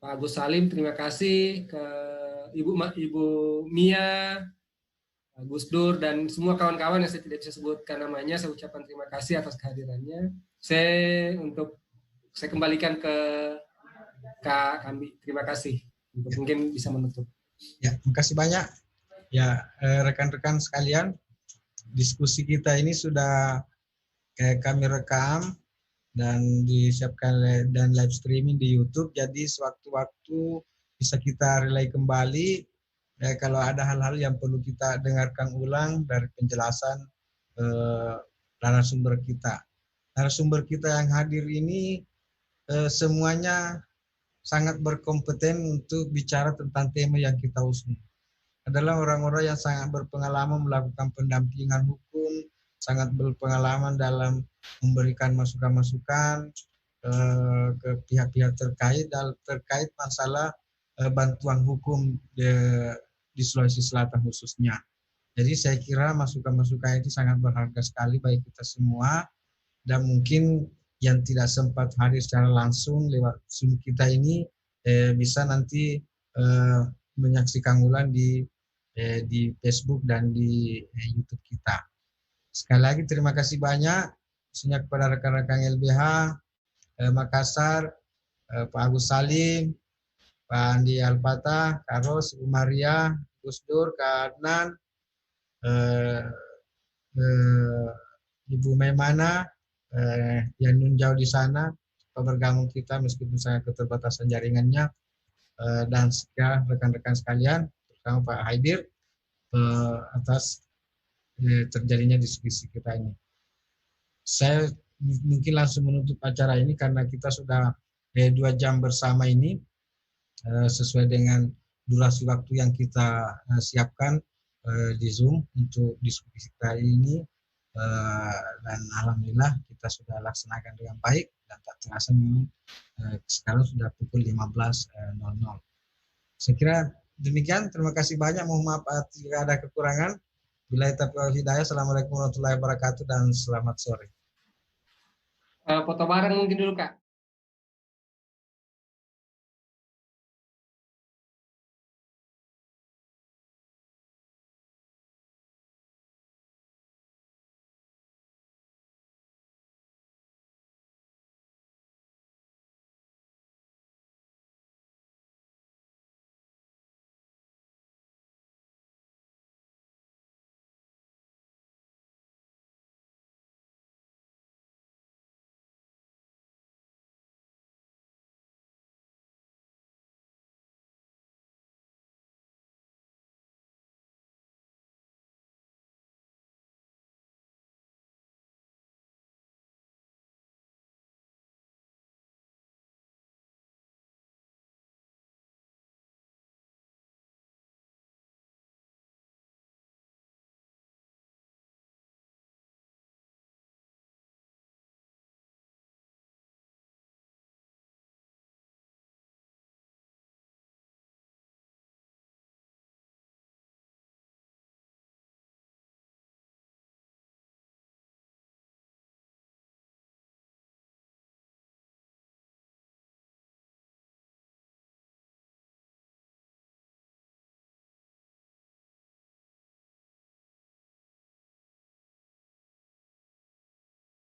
Pak Agus Salim, terima kasih, ke Ibu Mia, Gus Dur, dan semua kawan-kawan yang saya tidak bisa sebutkan namanya, saya ucapkan terima kasih atas kehadirannya. Saya kembalikan ke Kak Kambi. Terima kasih. Untuk mungkin bisa menutup. Ya, terima kasih banyak. Ya, rekan-rekan sekalian, diskusi kita ini sudah kami rekam dan disiapkan dan live streaming di YouTube. Jadi sewaktu-waktu bisa kita relay kembali. Kalau ada hal-hal yang perlu kita dengarkan ulang dari penjelasan narasumber kita. Narasumber kita yang hadir ini semuanya sangat berkompeten untuk bicara tentang tema yang kita usung. Adalah orang-orang yang sangat berpengalaman melakukan pendampingan hukum, sangat berpengalaman dalam memberikan masukan-masukan ke pihak-pihak terkait masalah bantuan hukum di Sulawesi Selatan khususnya. Jadi saya kira masukan-masukan itu sangat berharga sekali bagi kita semua, dan mungkin yang tidak sempat hadir secara langsung lewat Zoom kita ini bisa nanti menyaksikan ulang di Facebook dan di YouTube kita. Sekali lagi terima kasih banyak khususnya kepada rekan-rekan LBH Makassar, Pak Agus Salim, Pak Andi Alpatah, Kak Ros, Ibu Maria, Gus Dur, Kak Adnan, Ibu Maimana, yang nun jauh di sana, bergabung kita meskipun sangat keterbatasan jaringannya, dan segala rekan-rekan sekalian, terutama Pak Haidir, atas terjadinya diskusi kita ini. Saya mungkin langsung menutup acara ini karena kita sudah 2 jam bersama ini, sesuai dengan durasi waktu yang kita siapkan di Zoom untuk diskusi kita ini, dan alhamdulillah kita sudah laksanakan dengan baik dan tak terasa memang sekarang sudah pukul 15.00. Saya kira demikian, terima kasih banyak, mohon maaf jika ada kekurangan. Billahi taufiq wal hidayah. Assalamualaikum warahmatullahi wabarakatuh dan selamat sore. Foto bareng mungkin dulu Kak.